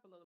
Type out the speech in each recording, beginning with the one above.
up a little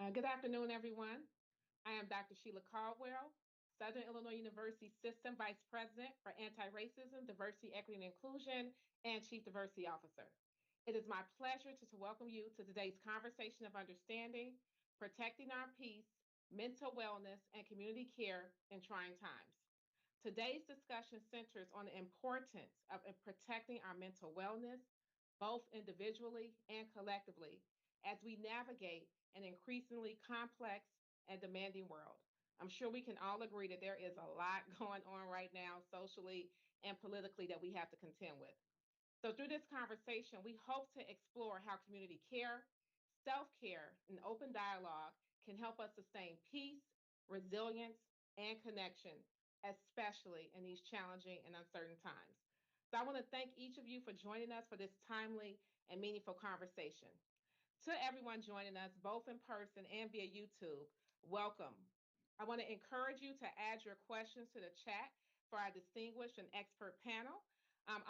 Good afternoon, everyone. I am Dr. Sheila Caldwell, Southern Illinois University System Vice President for Anti-Racism, Diversity, Equity, and Inclusion, and Chief Diversity Officer. It is my pleasure to welcome you to today's conversation of understanding, protecting our peace, mental wellness, and community care in trying times. Today's discussion centers on the importance of protecting our mental wellness, both individually and collectively, as we navigate an increasingly complex and demanding world. I'm sure we can all agree that there is a lot going on right now, socially and politically, that we have to contend with. So, through this conversation, we hope to explore how community care, self care, and open dialogue can help us sustain peace, resilience, and connection, especially in these challenging and uncertain times. So, I want to thank each of you for joining us for this timely and meaningful conversation. To everyone joining us, both in person and via YouTube, welcome. I want to encourage you to add your questions to the chat for our distinguished and expert panel.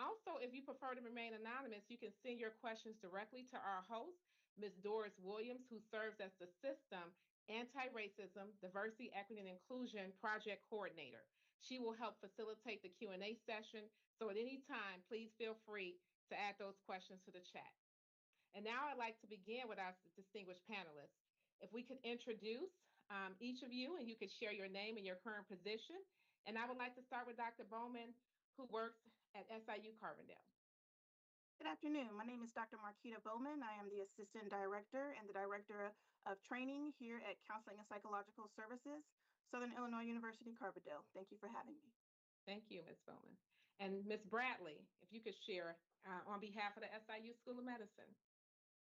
Also, if you prefer to remain anonymous, you can send your questions directly to our host, Ms. Doris Williams, who serves as the System Anti-Racism, Diversity, Equity, and Inclusion Project Coordinator. She will help facilitate the Q&A session, so at any time, please feel free to add those questions to the chat. And now I'd like to begin with our distinguished panelists. If we could introduce each of you, and you could share your name and your current position. And I would like to start with Dr. Bowman, who works at SIU Carbondale. Good afternoon. My name is Dr. Marquita Bowman. I am the Assistant Director and the Director of Training here at Counseling and Psychological Services, Southern Illinois University, Carbondale. Thank you for having me. Thank you, Ms. Bowman. And Ms. Bradley, if you could share on behalf of the SIU School of Medicine.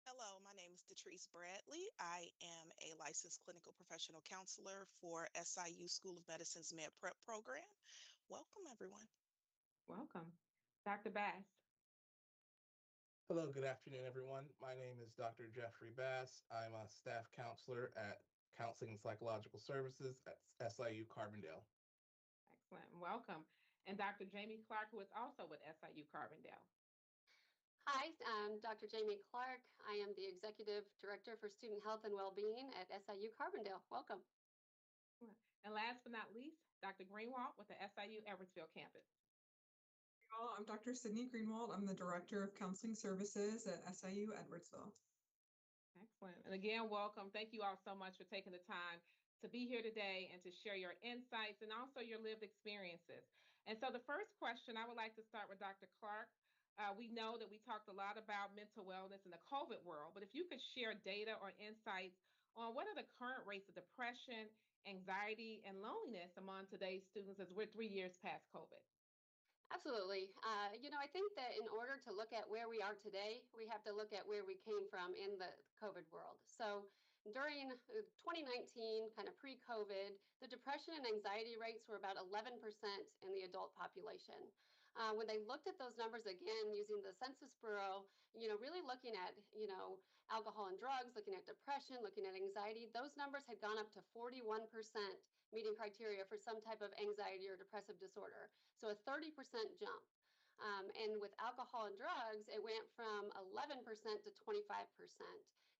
Hello, my name is Detrice Bradley. I am a licensed clinical professional counselor for SIU School of Medicine's Med Prep program. Welcome, everyone. Welcome. Dr. Bass. Hello, good afternoon, everyone. My name is Dr. Jeffrey Bass. I'm a staff counselor at Counseling and Psychological Services at SIU Carbondale. Excellent. Welcome. And Dr. Jamie Clark, who is also with SIU Carbondale. Hi, I'm Dr. Jamie Clark. I am the Executive Director for Student Health and Wellbeing at SIU Carbondale. Welcome. And last but not least, Dr. Greenwald with the SIU Edwardsville campus. I'm Dr. Sydney Greenwald. I'm the Director of Counseling Services at SIU Edwardsville. Excellent. And again, welcome. Thank you all so much for taking the time to be here today and to share your insights and also your lived experiences. And so the first question, I would like to start with Dr. Clark. We know that we talked a lot about mental wellness in the COVID world, but if you could share data or insights on what are the current rates of depression, anxiety, and loneliness among today's students as we're 3 years past COVID. Absolutely. I think that in order to look at where we are today, we have to look at where we came from in the COVID world. So during 2019, kind of pre-COVID, the depression and anxiety rates were about 11% in the adult population. When they looked at those numbers again using the Census Bureau, really looking at, alcohol and drugs, looking at depression, looking at anxiety, those numbers had gone up to 41% meeting criteria for some type of anxiety or depressive disorder. So a 30% jump. And with alcohol and drugs, it went from 11% to 25%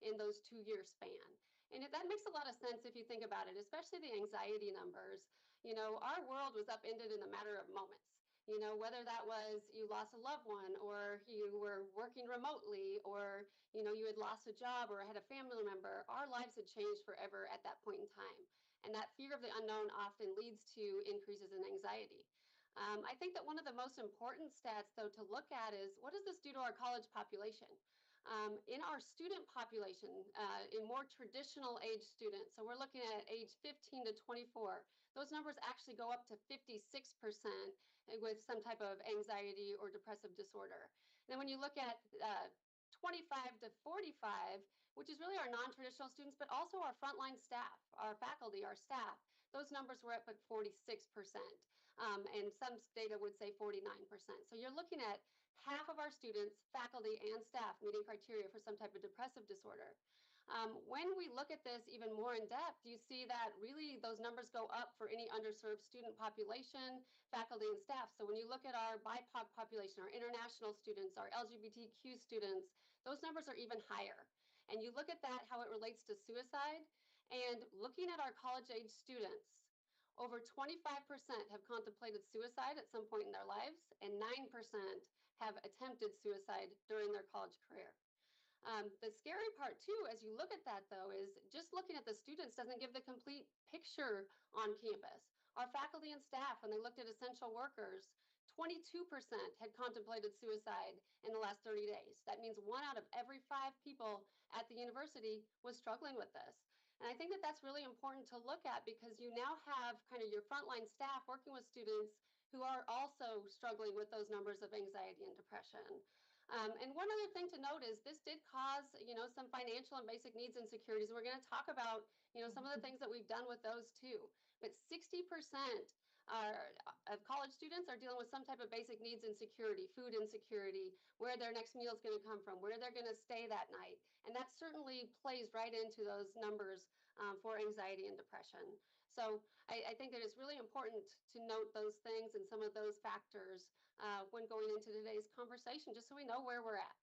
in those 2-year span. And that makes a lot of sense if you think about it, especially the anxiety numbers. Our world was upended in a matter of moments. Whether that was you lost a loved one or you were working remotely or, you had lost a job or had a family member, our lives had changed forever at that point in time. And that fear of the unknown often leads to increases in anxiety. I think that one of the most important stats, though, to look at is what does this do to our college population? In our student population, in more traditional age students, so we're looking at age 15 to 24, those numbers actually go up to 56% with some type of anxiety or depressive disorder. And then when you look at 25 to 45, which is really our non-traditional students, but also our frontline staff, our faculty, our staff, those numbers were up at 46%. And some data would say 49%. So you're looking at half of our students, faculty, and staff meeting criteria for some type of depressive disorder. When we look at this even more in depth, you see that really those numbers go up for any underserved student population, faculty, and staff. So when you look at our BIPOC population, our international students, our LGBTQ students, those numbers are even higher. And you look at that, how it relates to suicide, And looking at our college-age students, over 25% have contemplated suicide at some point in their lives, and 9% have attempted suicide during their college career. The scary part too, as you look at that though, is just looking at the students doesn't give the complete picture on campus. Our faculty and staff, when they looked at essential workers, 22% had contemplated suicide in the last 30 days. That means 1 out of every 5 people at the university was struggling with this. And I think that that's really important to look at because you now have kind of your frontline staff working with students who are also struggling with those numbers of anxiety and depression. And one other thing to note is this did cause, some financial and basic needs insecurities. We're going to talk about, some of the things that we've done with those too. But 60% of college students are dealing with some type of basic needs insecurity, food insecurity, where their next meal is going to come from, where they're going to stay that night. And that certainly plays right into those numbers for anxiety and depression. So I think that it's really important to note those things and some of those factors when going into today's conversation, just so we know where we're at.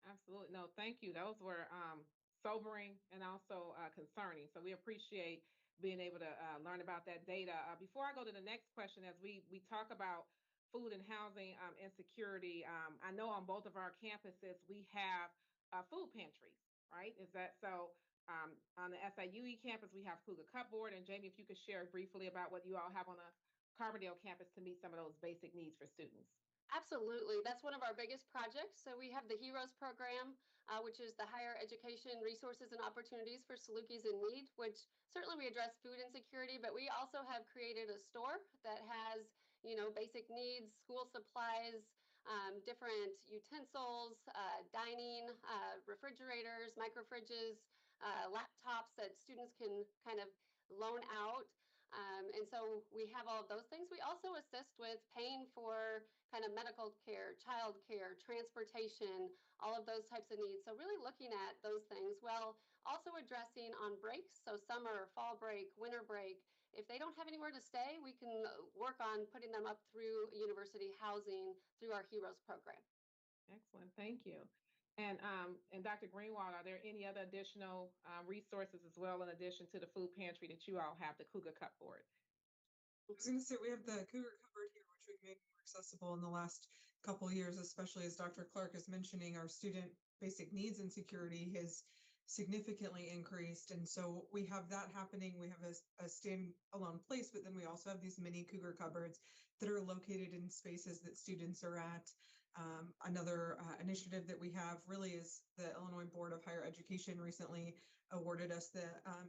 Absolutely. No, thank you. Those were sobering and also concerning. So we appreciate being able to learn about that data. Before I go to the next question, as we talk about food and housing insecurity, I know on both of our campuses we have food pantries, right? Is that so? On the SIUE campus, we have Cougar Cupboard. And Jamie, if you could share briefly about what you all have on the Carbondale campus to meet some of those basic needs for students. Absolutely. That's one of our biggest projects. So we have the HEROES program, which is the Higher Education Resources and Opportunities for Salukis in Need, which certainly we address food insecurity, but we also have created a store that has, basic needs, school supplies, different utensils, dining, refrigerators, microfridges, laptops that students can kind of loan out. And so we have all of those things. We also assist with paying for kind of medical care, child care, transportation, all of those types of needs. So really looking at those things while also addressing on breaks. So summer, fall break, winter break. If they don't have anywhere to stay, we can work on putting them up through university housing through our HEROES program. Excellent, thank you. And Dr. Greenwald, are there any other additional resources as well in addition to the food pantry that you all have, the Cougar Cupboard? I was going to say we have the Cougar Cupboard here, which we've made more accessible in the last couple of years, especially as Dr. Clark is mentioning, our student basic needs insecurity has significantly increased. And so we have that happening. We have a standalone place, but then we also have these mini Cougar Cupboards that are located in spaces that students are at. Another initiative that we have really is the Illinois Board of Higher Education recently awarded us the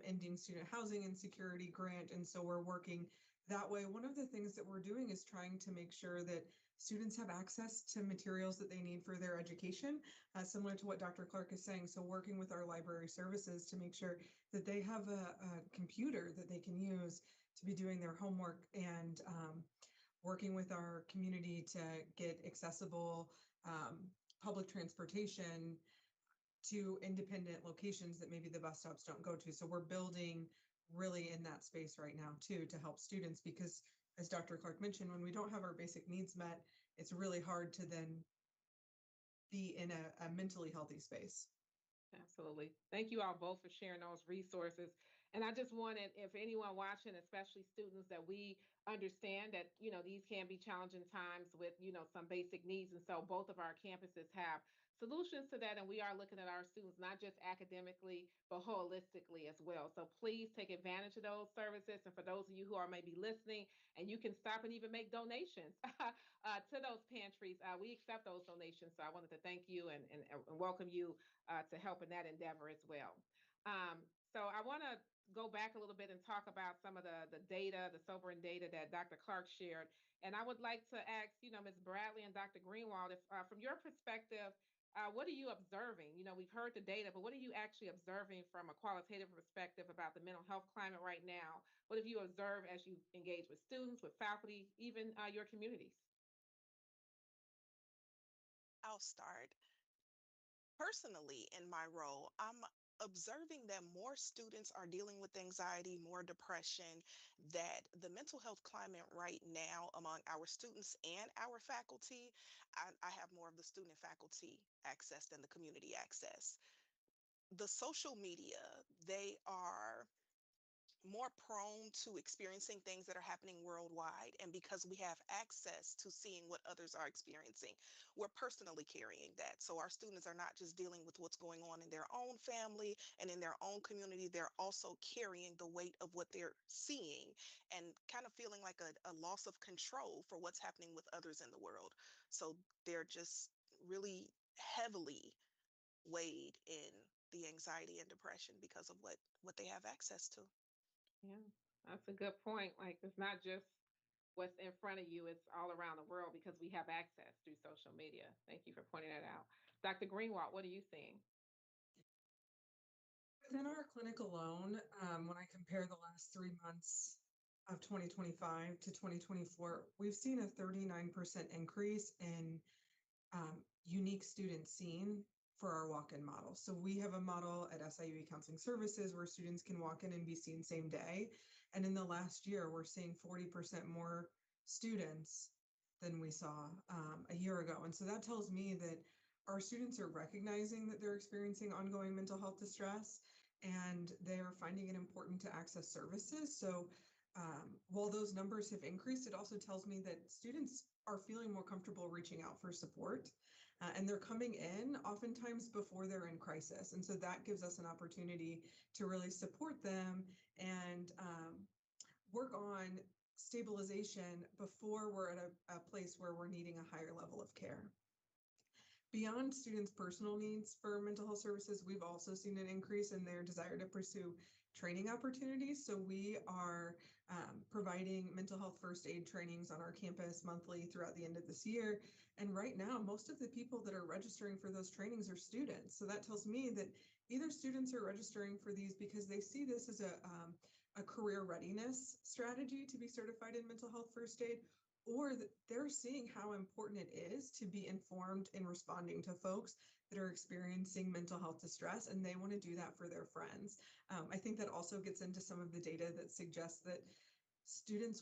Ending Student Housing Insecurity Grant. And so we're working that way. One of the things that we're doing is trying to make sure that students have access to materials that they need for their education, similar to what Dr. Clark is saying. So working with our library services to make sure that they have a computer that they can use to be doing their homework, and working with our community to get accessible public transportation to independent locations that maybe the bus stops don't go to. So we're building really in that space right now too, to help students, because as Dr. Clark mentioned, when we don't have our basic needs met, it's really hard to then be in a mentally healthy space. Absolutely. Thank you all both for sharing those resources. And I just wanted, if anyone watching, especially students, that we understand that, these can be challenging times with, some basic needs. And so both of our campuses have solutions to that. And we are looking at our students, not just academically, but holistically as well. So please take advantage of those services. And for those of you who are maybe listening, and you can stop and even make donations to those pantries, we accept those donations. So I wanted to thank you and welcome you to help in that endeavor as well. So I want to go back a little bit and talk about some of the data, the sobering data that Dr. Clark shared. And I would like to ask, Ms. Bradley and Dr. Greenwald, if from your perspective, what are you observing? We've heard the data, but what are you actually observing from a qualitative perspective about the mental health climate right now? What have you observed as you engage with students, with faculty, even your communities? I'll start. Personally, in my role, I'm observing that more students are dealing with anxiety, more depression, that the mental health climate right now among our students and our faculty, I have more of the student and faculty access than the community access. the social media, they are more prone to experiencing things that are happening worldwide. And because we have access to seeing what others are experiencing, we're personally carrying that. So our students are not just dealing with what's going on in their own family and in their own community, they're also carrying the weight of what they're seeing and kind of feeling like a loss of control for what's happening with others in the world. So they're just really heavily weighed in the anxiety and depression because of what they have access to. Yeah, that's a good point. Like, it's not just what's in front of you, it's all around the world because we have access through social media. Thank you for pointing that out. Dr. Greenwald, what are you seeing? Within our clinic alone, when I compare the last 3 months of 2025 to 2024, we've seen a 39% increase in unique students seen for our walk-in model. So we have a model at SIU Counseling Services where students can walk in and be seen same day. And in the last year, we're seeing 40% more students than we saw a year ago. And so that tells me that our students are recognizing that they're experiencing ongoing mental health distress and they're finding it important to access services. So while those numbers have increased, it also tells me that students are feeling more comfortable reaching out for support. And they're coming in oftentimes before they're in crisis. And so that gives us an opportunity to really support them and work on stabilization before we're at a place where we're needing a higher level of care. Beyond students' personal needs for mental health services, we've also seen an increase in their desire to pursue training opportunities. So we are providing mental health first aid trainings on our campus monthly throughout the end of this year. And right now, most of the people that are registering for those trainings are students. So that tells me that either students are registering for these because they see this as a career readiness strategy to be certified in mental health first aid, or that they're seeing how important it is to be informed in responding to folks that are experiencing mental health distress, and they want to do that for their friends. I think that also gets into some of the data that suggests that students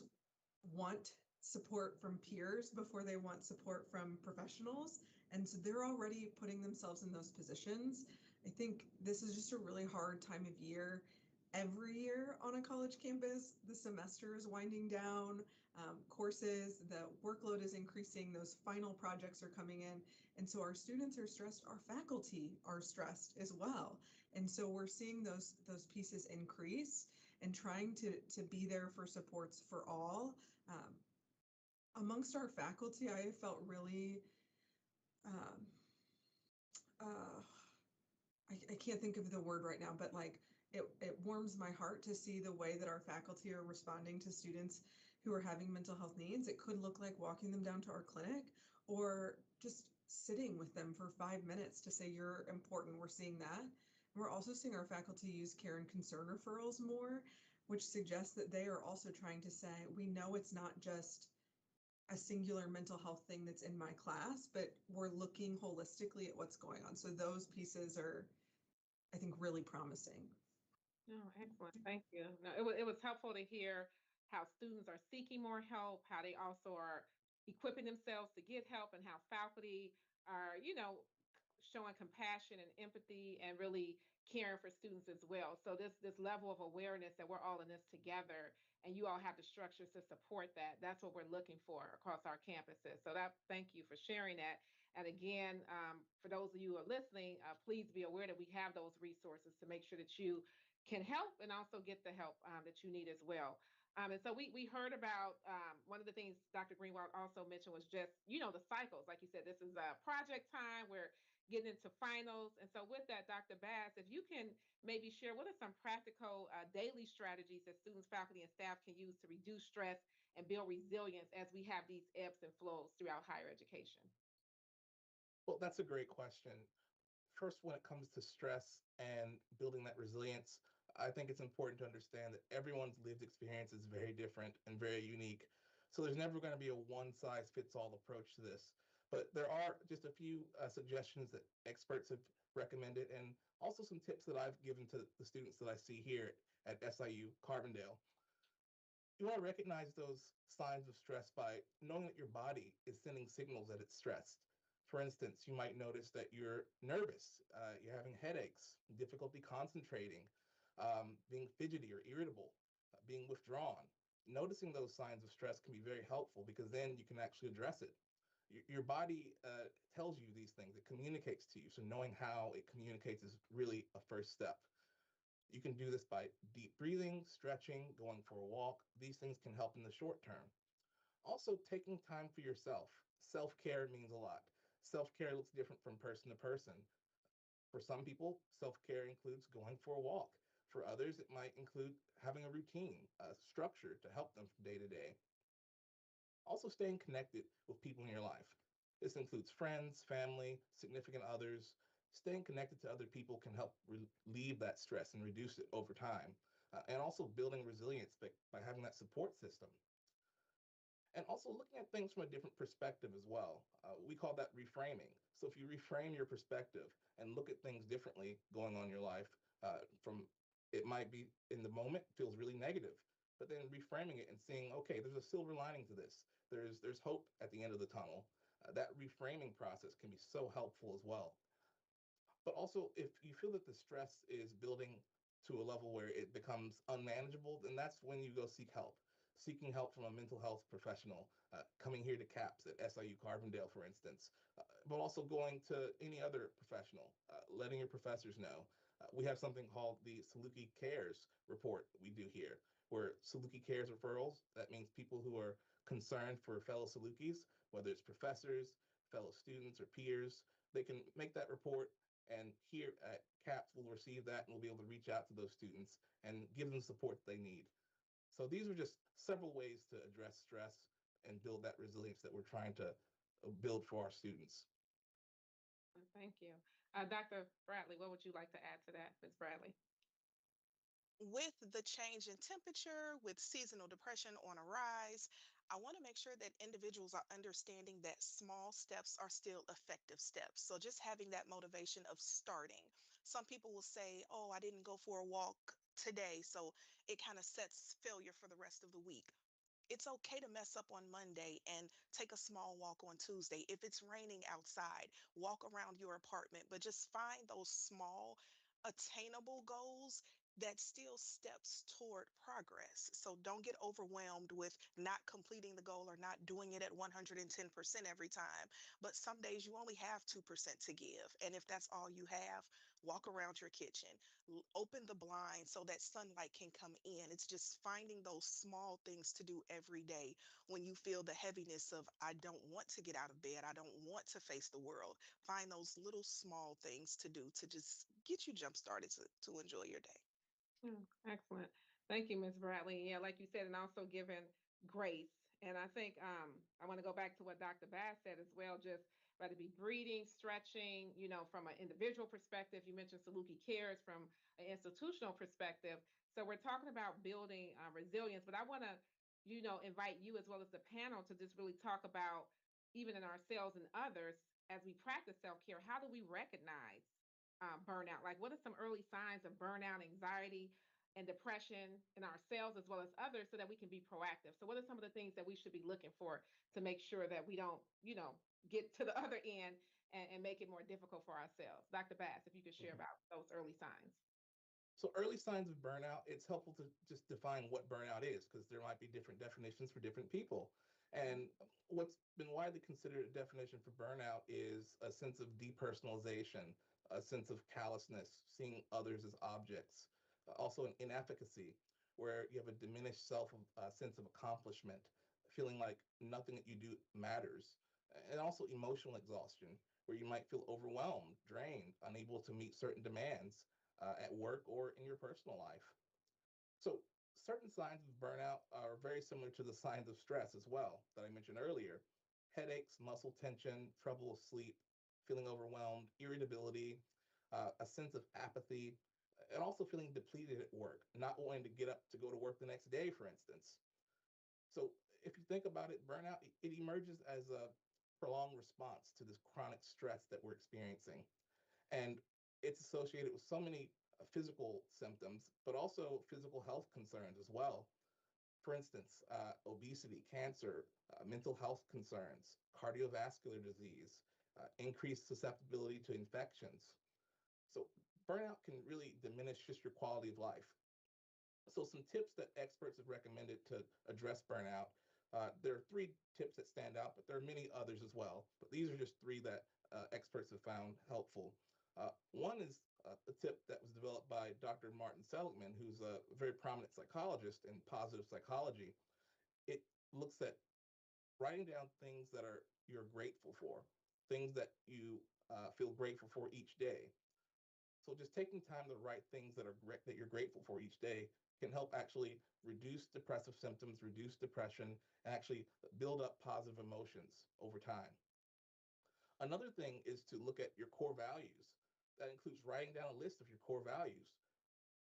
want support from peers before they want support from professionals. And so they're already putting themselves in those positions. I think this is just a really hard time of year. Every year on a college campus, the semester is winding down, courses, the workload is increasing, those final projects are coming in. And so our students are stressed, our faculty are stressed as well. And so we're seeing those pieces increase and trying to be there for supports for all. Amongst our faculty, I have felt really, I can't think of the word right now, but like it warms my heart to see the way that our faculty are responding to students who are having mental health needs. It could look like walking them down to our clinic or just sitting with them for 5 minutes to say, you're important, we're seeing that. And we're also seeing our faculty use care and concern referrals more, which suggests that they are also trying to say, we know it's not just a singular mental health thing that's in my class, but we're looking holistically at what's going on. So those pieces are, I think, really promising. No, excellent. Thank you. No, it was helpful to hear how students are seeking more help, how they also are equipping themselves to get help, and how faculty are, showing compassion and empathy and really caring for students as well. So this level of awareness that we're all in this together and you all have the structures to support that. That's what we're looking for across our campuses. So thank you for sharing that. And again, for those of you who are listening, please be aware that we have those resources to make sure that you can help and also get the help that you need as well. And so we heard about one of the things Dr. Greenwald also mentioned was just, the cycles. Like you said, this is a project time. We're getting into finals. And so with that, Dr. Bass, if you can maybe share what are some practical daily strategies that students, faculty, and staff can use to reduce stress and build resilience as we have these ebbs and flows throughout higher education? Well, that's a great question. First, when it comes to stress and building that resilience, I think it's important to understand that everyone's lived experience is very different and very unique. So there's never going to be a one size fits all approach to this. But there are just a few suggestions that experts have recommended, and also some tips that I've given to the students that I see here at SIU Carbondale. You want to recognize those signs of stress by knowing that your body is sending signals that it's stressed. For instance, you might notice that you're nervous, you're having headaches, difficulty concentrating, being fidgety or irritable, being withdrawn. Noticing those signs of stress can be very helpful because then you can actually address it. Your body tells you these things, it communicates to you. So knowing how it communicates is really a first step. You can do this by deep breathing, stretching, going for a walk. These things can help in the short term. Also, taking time for yourself. Self-care means a lot. Self-care looks different from person to person. For some people, self-care includes going for a walk. For others, it might include having a routine, a structure to help them from day to day. Also, staying connected with people in your life. This includes friends, family, significant others. Staying connected to other people can help relieve that stress and reduce it over time. And also building resilience by having that support system. And also looking at things from a different perspective as well. We call that reframing. So if you reframe your perspective and look at things differently going on in your life, from it might be in the moment feels really negative, but then reframing it and seeing, okay, there's a silver lining to this. There's hope at the end of the tunnel. That reframing process can be so helpful as well. But also, if you feel that the stress is building to a level where it becomes unmanageable, then that's when you go seek help. Seeking help from a mental health professional, coming here to CAPS at SIU Carbondale, for instance, but also going to any other professional, letting your professors know. We have something called the Saluki Cares report we do here, where Saluki Cares referrals, that means people who are concerned for fellow Salukis, whether it's professors, fellow students, or peers, they can make that report, and here at CAPS, we'll receive that and we'll be able to reach out to those students and give them the support they need. So these are just several ways to address stress and build that resilience that we're trying to build for our students. Thank you. Dr. Bradley, what would you like to add to that, Ms. Bradley? With the change in temperature, with seasonal depression on a rise, I want to make sure that individuals are understanding that small steps are still effective steps. So just having that motivation of starting. Some people will say, oh, I didn't go for a walk today, so it kind of sets failure for the rest of the week. It's okay to mess up on Monday and take a small walk on Tuesday. If it's raining outside, walk around your apartment, but just find those small, attainable goals that still steps toward progress. So don't get overwhelmed with not completing the goal or not doing it at 110% every time. But some days you only have 2% to give. And if that's all you have, walk around your kitchen, open the blind so that sunlight can come in. It's just finding those small things to do every day when you feel the heaviness of, I don't want to get out of bed, I don't want to face the world. Find those little small things to do to just get you jump started to enjoy your day. Excellent. Thank you, Ms. Bradley. Yeah, like you said, and also giving grace. And I think I want to go back to what Dr. Bass said as well, just whether it be breathing, stretching, from an individual perspective. You mentioned Saluki Cares from an institutional perspective. So we're talking about building resilience, but I want to, invite you as well as the panel to just really talk about, even in ourselves and others, as we practice self-care, how do we recognize burnout? Like, what are some early signs of burnout, anxiety, and depression in ourselves as well as others so that we can be proactive? So, what are some of the things that we should be looking for to make sure that we don't, get to the other end and make it more difficult for ourselves? Dr. Bass, if you could share about those early signs. So early signs of burnout, it's helpful to just define what burnout is because there might be different definitions for different people. And what's been widely considered a definition for burnout is a sense of depersonalization, a sense of callousness, seeing others as objects, also an inefficacy, where you have a diminished sense of accomplishment, feeling like nothing that you do matters, and also emotional exhaustion, where you might feel overwhelmed, drained, unable to meet certain demands at work or in your personal life. So, certain signs of burnout are very similar to the signs of stress as well that I mentioned earlier: headaches, muscle tension, trouble with sleep, feeling overwhelmed, irritability, a sense of apathy, and also feeling depleted at work, not wanting to get up to go to work the next day, for instance. So, if you think about it, burnout, it emerges as a prolonged response to this chronic stress that we're experiencing. And it's associated with so many physical symptoms, but also physical health concerns as well. For instance, obesity, cancer, mental health concerns, cardiovascular disease, increased susceptibility to infections. So burnout can really diminish just your quality of life. So some tips that experts have recommended to address burnout. There are three tips that stand out, but there are many others as well. But these are just three that experts have found helpful. One is a tip that was developed by Dr. Martin Seligman, who's a very prominent psychologist in positive psychology. It looks at writing down things that are you're grateful for, things that you feel grateful for each day. So just taking time to write things that you're grateful for each day can help actually reduce depressive symptoms, reduce depression, and actually build up positive emotions over time. Another thing is to look at your core values. That includes writing down a list of your core values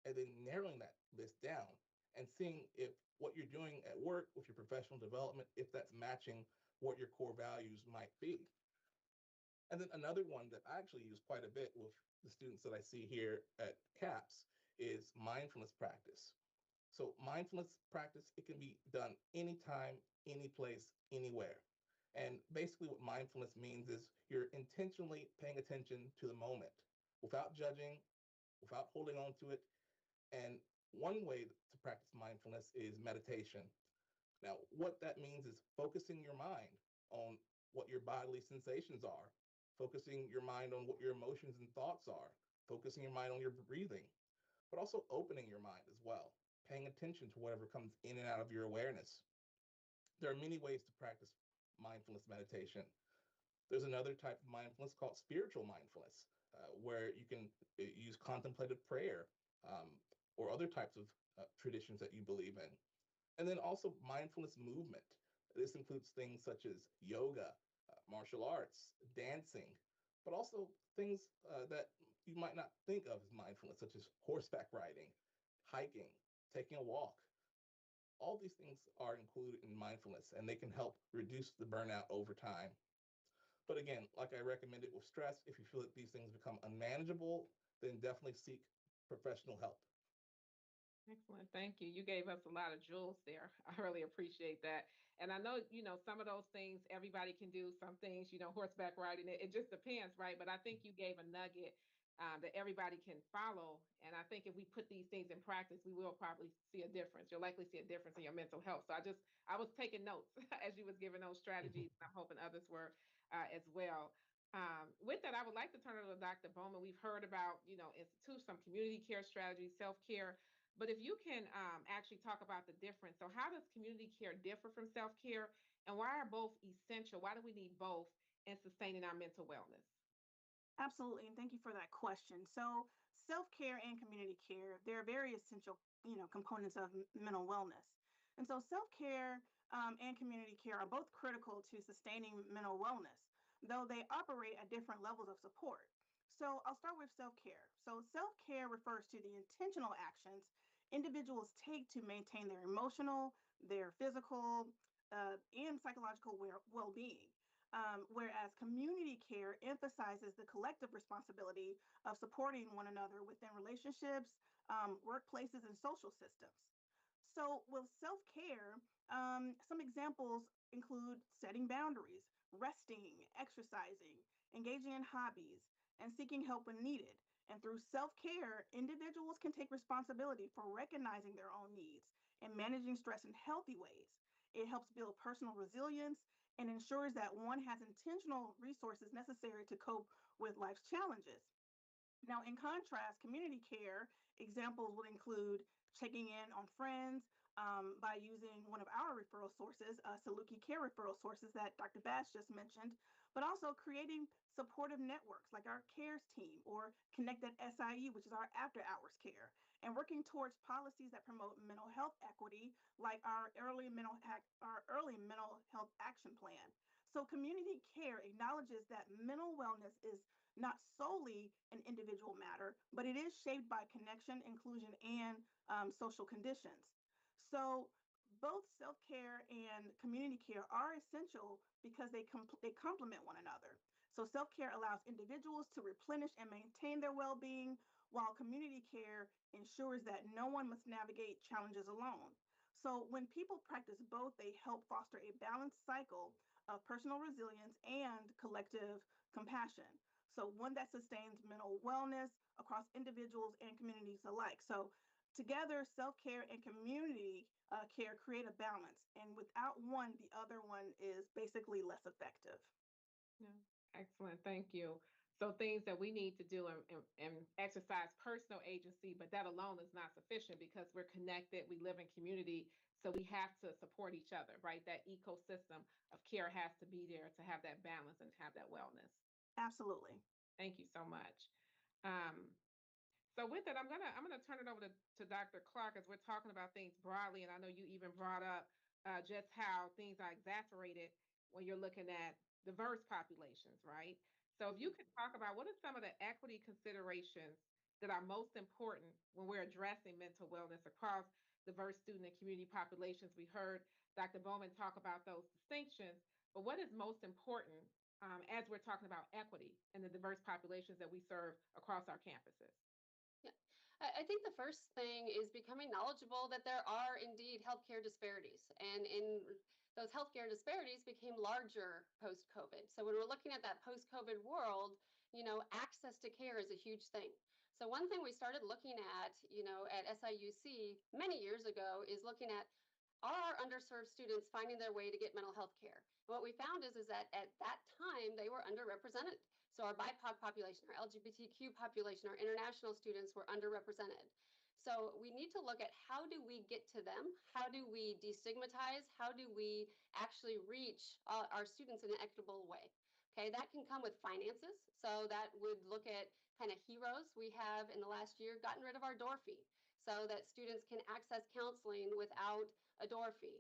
and then narrowing that list down and seeing if what you're doing at work with your professional development, if that's matching what your core values might be. And then another one that I actually use quite a bit with the students that I see here at CAPS is mindfulness practice. So mindfulness practice, it can be done anytime, any place, anywhere. And basically what mindfulness means is you're intentionally paying attention to the moment without judging, without holding on to it. And one way to practice mindfulness is meditation. Now, what that means is focusing your mind on what your bodily sensations are, focusing your mind on what your emotions and thoughts are, focusing your mind on your breathing, but also opening your mind as well, paying attention to whatever comes in and out of your awareness. There are many ways to practice mindfulness meditation. There's another type of mindfulness called spiritual mindfulness, where you can use contemplative prayer um, or other types of traditions that you believe in. And then also mindfulness movement. This includes things such as yoga, martial arts, dancing, but also things that you might not think of as mindfulness, such as horseback riding, hiking, taking a walk. All these things are included in mindfulness and they can help reduce the burnout over time. But again, like I recommended with stress, if you feel that these things become unmanageable, then definitely seek professional help. Excellent. Thank you. You gave us a lot of jewels there. I really appreciate that. And I know, some of those things everybody can do, some things, horseback riding, it just depends, right? But I think you gave a nugget that everybody can follow. And I think if we put these things in practice, we will probably see a difference. You'll likely see a difference in your mental health. So I was taking notes as you was giving those strategies. And I'm hoping others were as well. With that, I would like to turn it over to Dr. Bowman. We've heard about, institute, some community care strategies, self-care. But if you can actually talk about the difference. So how does community care differ from self-care? And why are both essential? Why do we need both in sustaining our mental wellness? Absolutely, and thank you for that question. So, self-care and community care, they're very essential, components of mental wellness. And so, self-care and community care are both critical to sustaining mental wellness, though they operate at different levels of support. So, I'll start with self-care. So, self-care refers to the intentional actions individuals take to maintain their emotional, their physical, and psychological well-being. Whereas community care emphasizes the collective responsibility of supporting one another within relationships, workplaces, and social systems. So, with self care, some examples include setting boundaries, resting, exercising, engaging in hobbies, and seeking help when needed. And through self care, individuals can take responsibility for recognizing their own needs and managing stress in healthy ways. It helps build personal resilience and ensures that one has intentional resources necessary to cope with life's challenges. Now, in contrast, community care examples would include checking in on friends by using one of our referral sources, Saluki Care referral sources that Dr. Bass just mentioned, but also creating supportive networks like our CARES team or Connect at SIU, which is our after hours care, and working towards policies that promote mental health equity, like our early mental health action plan. So, community care acknowledges that mental wellness is not solely an individual matter, but it is shaped by connection, inclusion, and social conditions. So, both self care and community care are essential because they complement one another. So, self care allows individuals to replenish and maintain their well being, while community care ensures that no one must navigate challenges alone. So, when people practice both, they help foster a balanced cycle of personal resilience and collective compassion. So one that sustains mental wellness across individuals and communities alike. So together, self-care and community care create a balance. And without one, the other one is basically less effective. Yeah, excellent. Thank you. So things that we need to do and exercise personal agency, but that alone is not sufficient because we're connected, we live in community, so we have to support each other, right? That ecosystem of care has to be there to have that balance and to have that wellness. Absolutely. Thank you so much. Um, so with that, I'm gonna turn it over to Dr. Clark as we're talking about things broadly, and I know you even brought up just how things are exacerbated when you're looking at diverse populations, right? So if you could talk about what are some of the equity considerations that are most important when we're addressing mental wellness across diverse student and community populations. We heard Dr. Bowman talk about those distinctions, but what is most important as we're talking about equity in the diverse populations that we serve across our campuses? Yeah, I think the first thing is becoming knowledgeable that there are indeed healthcare disparities, and in those healthcare disparities became larger post-COVID. So when we're looking at that post-COVID world, access to care is a huge thing. So one thing we started looking at, at SIUC many years ago is looking at, are our underserved students finding their way to get mental health care? What we found is that at that time they were underrepresented. So our BIPOC population, our LGBTQ population, our international students were underrepresented. So we need to look at how do we get to them? How do we destigmatize? How do we actually reach our students in an equitable way? Okay, that can come with finances. So that would look at kind of heroes. We have in the last year gotten rid of our door fee so that students can access counseling without a door fee.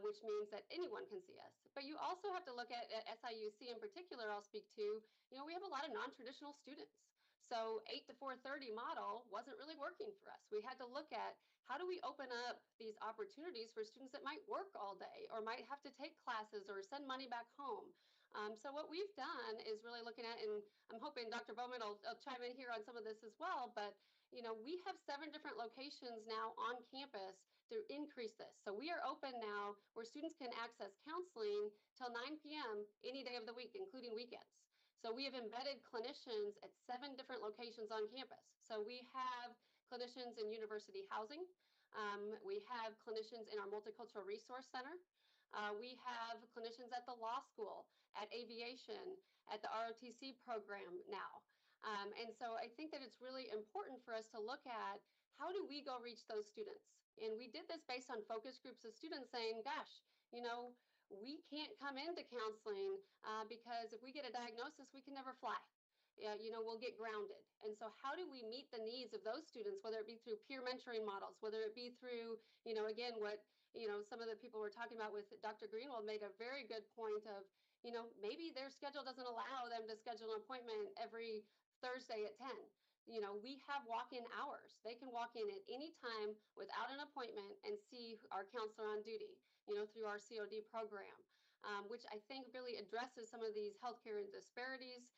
Which means that anyone can see us. But you also have to look at SIUC in particular, I'll speak to, we have a lot of non-traditional students. So 8 to 4:30 model wasn't really working for us. We had to look at how do we open up these opportunities for students that might work all day or might have to take classes or send money back home. So what we've done is really looking at, and I'm hoping Dr. Bowman will chime in here on some of this as well, but we have 7 different locations now on campus to increase this. So we are open now where students can access counseling till 9 p.m. any day of the week, including weekends. So we have embedded clinicians at 7 different locations on campus. So we have clinicians in university housing. We have clinicians in our Multicultural Resource Center. We have clinicians at the law school, at aviation, at the ROTC program now. And so I think that it's really important for us to look at how do we go reach those students? And we did this based on focus groups of students saying, gosh, we can't come into counseling because if we get a diagnosis, we can never fly. Yeah, we'll get grounded. And so how do we meet the needs of those students, whether it be through peer mentoring models, whether it be through, again, what, some of the people we're talking about with Dr. Greenwald made a very good point of, maybe their schedule doesn't allow them to schedule an appointment every Thursday at 10. We have walk-in hours. They can walk in at any time without an appointment and see our counselor on duty, through our COD program, which I think really addresses some of these healthcare disparities,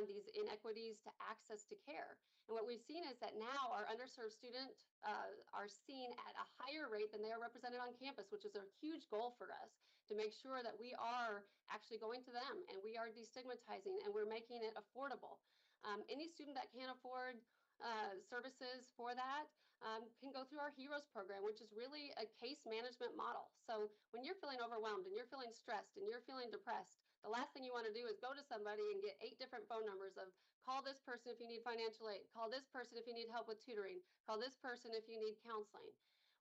these inequities to access to care. And what we've seen is that now our underserved students are seen at a higher rate than they are represented on campus, which is a huge goal for us to make sure that we are actually going to them and we are destigmatizing and we're making it affordable. Any student that can't afford services for that can go through our HEROES program, which is really a case management model. So when you're feeling overwhelmed and you're feeling stressed and you're feeling depressed, the last thing you want to do is go to somebody and get 8 different phone numbers of call this person if you need financial aid, call this person if you need help with tutoring, call this person if you need counseling.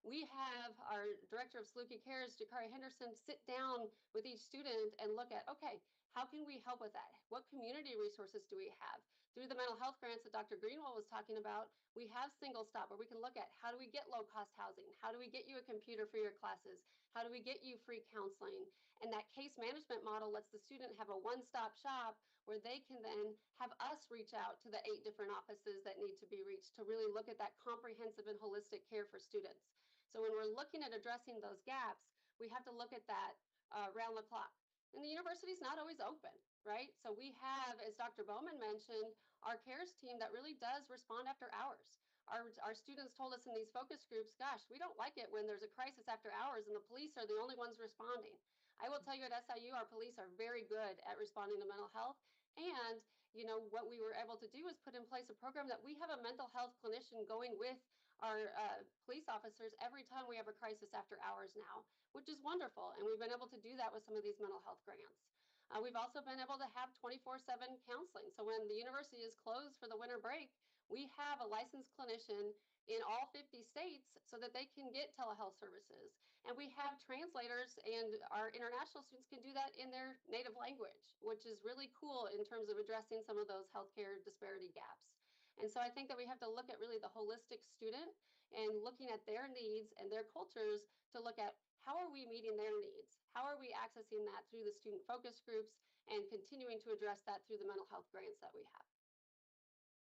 We have our director of Saluki Cares, Jakari Henderson, sit down with each student and look at, okay, how can we help with that? What community resources do we have? Through the mental health grants that Dr. Greenwald was talking about, we have Single Stop where we can look at how do we get low cost housing? How do we get you a computer for your classes? How do we get you free counseling? And that case management model lets the student have a one-stop shop where they can then have us reach out to the 8 different offices that need to be reached to really look at that comprehensive and holistic care for students. So when we're looking at addressing those gaps, we have to look at that round the clock. And the university is not always open, right? So we have, as Dr. Bowman mentioned, our CARES team that really does respond after hours. Our students told us in these focus groups, gosh, we don't like it when there's a crisis after hours and the police are the only ones responding. I will tell you at SIU, our police are very good at responding to mental health. And, what we were able to do is put in place a program that we have a mental health clinician going with our police officers every time we have a crisis after hours now, which is wonderful. And we've been able to do that with some of these mental health grants. We've also been able to have 24/7 counseling. So when the university is closed for the winter break, we have a licensed clinician in all 50 states so that they can get telehealth services. And we have translators, and our international students can do that in their native language, which is really cool in terms of addressing some of those healthcare disparity gaps. And so I think that we have to look at really the holistic student and looking at their needs and their cultures to look at how are we meeting their needs? How are we accessing that through the student focus groups and continuing to address that through the mental health grants that we have?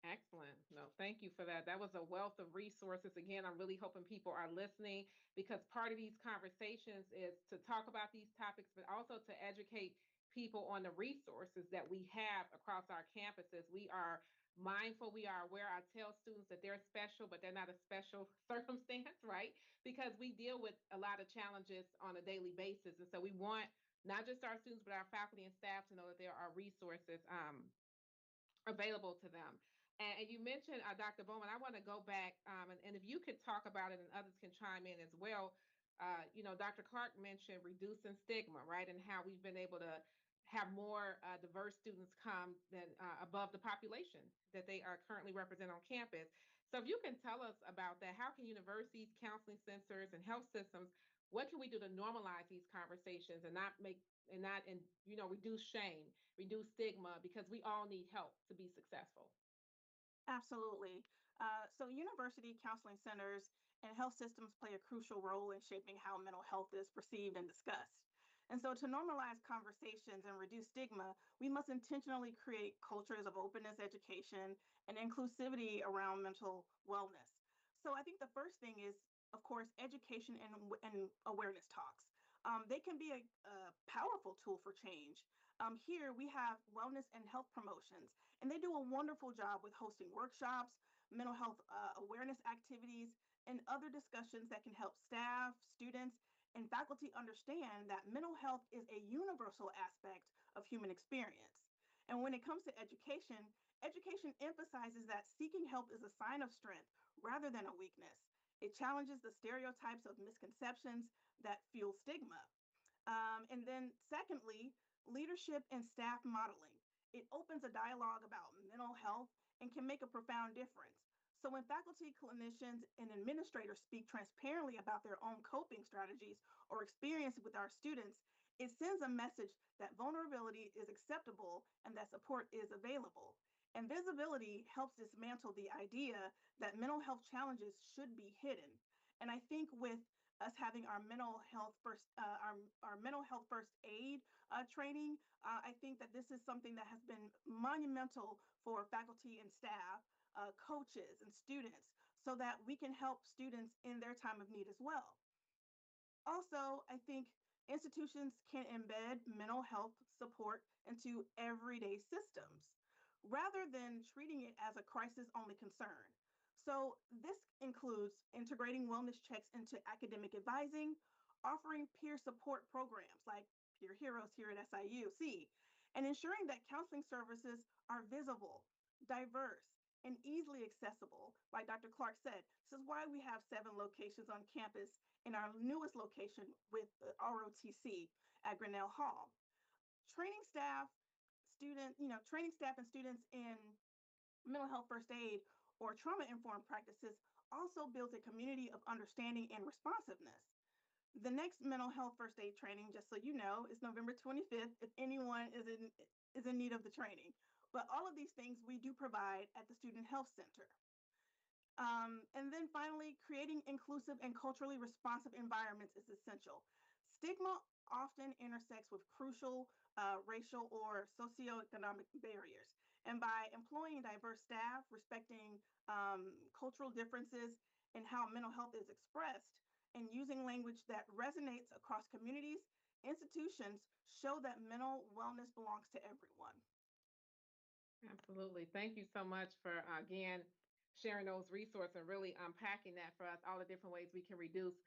Excellent. No, thank you for that. That was a wealth of resources. Again, I'm really hoping people are listening because part of these conversations is to talk about these topics, but also to educate people on the resources that we have across our campuses. We are mindful, we are aware. I tell students that they're special, but they're not a special circumstance, right? Because we deal with a lot of challenges on a daily basis. And so we want not just our students, but our faculty and staff to know that there are resources available to them. And you mentioned Dr. Bowman. I want to go back, and if you could talk about it and others can chime in as well. Dr. Clark mentioned reducing stigma, right? And how we've been able to have more diverse students come than above the population that they are currently represented on campus. So if you can tell us about that, how can universities, counseling centers, and health systems, what can we do to normalize these conversations and not make and not and reduce shame, reduce stigma, because we all need help to be successful. Absolutely. So university counseling centers and health systems play a crucial role in shaping how mental health is perceived and discussed. And so to normalize conversations and reduce stigma, we must intentionally create cultures of openness, education, and inclusivity around mental wellness. So I think the first thing is, of course, education and awareness talks. They can be a powerful tool for change. Here we have wellness and health promotions, and they do a wonderful job with hosting workshops, mental health awareness activities, and other discussions that can help staff, students, and faculty understand that mental health is a universal aspect of human experience. And when it comes to education, education emphasizes that seeking help is a sign of strength rather than a weakness. It challenges the stereotypes of misconceptions that fuel stigma. And then, secondly, leadership and staff modeling. It opens a dialogue about mental health and can make a profound difference. So, when faculty, clinicians, and administrators speak transparently about their own coping strategies or experience with our students, it sends a message that vulnerability is acceptable and that support is available. And visibility helps dismantle the idea that mental health challenges should be hidden. And I think with us having our mental health first aid training, I think that this is something that has been monumental for faculty and staff, coaches and students, so that we can help students in their time of need as well. Also, I think institutions can embed mental health support into everyday systems rather than treating it as a crisis only concern. So, this includes integrating wellness checks into academic advising, offering peer support programs like Peer Heroes here at SIUC, and ensuring that counseling services are visible, diverse, and easily accessible. Like Dr. Clark said, this is why we have 7 locations on campus in our newest location with the ROTC at Grinnell Hall. Training staff, training staff and students in mental health first aid or trauma informed practices also builds a community of understanding and responsiveness. The next mental health first aid training, just so you know, is November 25th if anyone is in need of the training. But all of these things we do provide at the Student Health Center. And then finally, creating inclusive and culturally responsive environments is essential. Stigma often intersects with crucial racial or socioeconomic barriers. And by employing diverse staff, respecting cultural differences in how mental health is expressed, and using language that resonates across communities, institutions show that mental wellness belongs to everyone. Absolutely. Thank you so much for again sharing those resources and really unpacking that for us, all the different ways we can reduce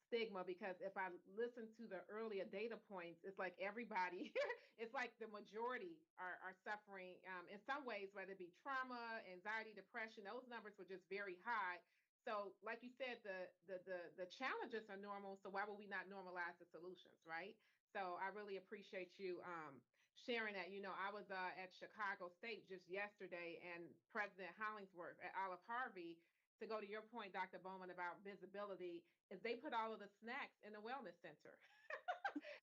stigma, because if I listen to the earlier data points, it's like everybody, it's like the majority are suffering in some ways, whether it be trauma, anxiety, depression. Those numbers were just very high. So, like you said, the challenges are normal. So why would we not normalize the solutions, right? So I really appreciate you sharing that. I was at Chicago State just yesterday, and President Hollingsworth at Olive Harvey, to go to your point, Dr. Bowman, about visibility, is they put all of the snacks in the wellness center.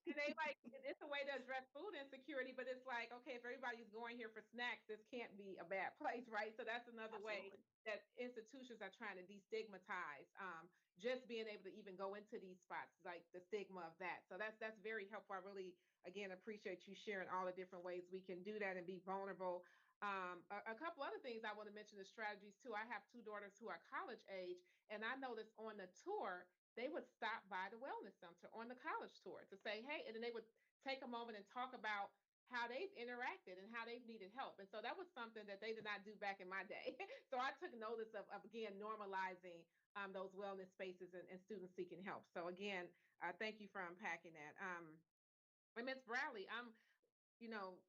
And they like it's a way to address food insecurity, but it's like, okay, if everybody's going here for snacks, this can't be a bad place, right? So that's another way Absolutely. that institutions are trying to destigmatize just being able to even go into these spots, like the stigma of that. So that's very helpful. I really again appreciate you sharing all the different ways we can do that and be vulnerable. A couple other things I want to mention, the strategies too. I have two daughters who are college age, and I noticed on the tour they would stop by the wellness center on the college tour to say, hey, and then they would take a moment and talk about how they've interacted and how they've needed help. And so that was something that they did not do back in my day. So I took notice of again, normalizing those wellness spaces and students seeking help. So again, thank you for unpacking that. And Ms. Bradley,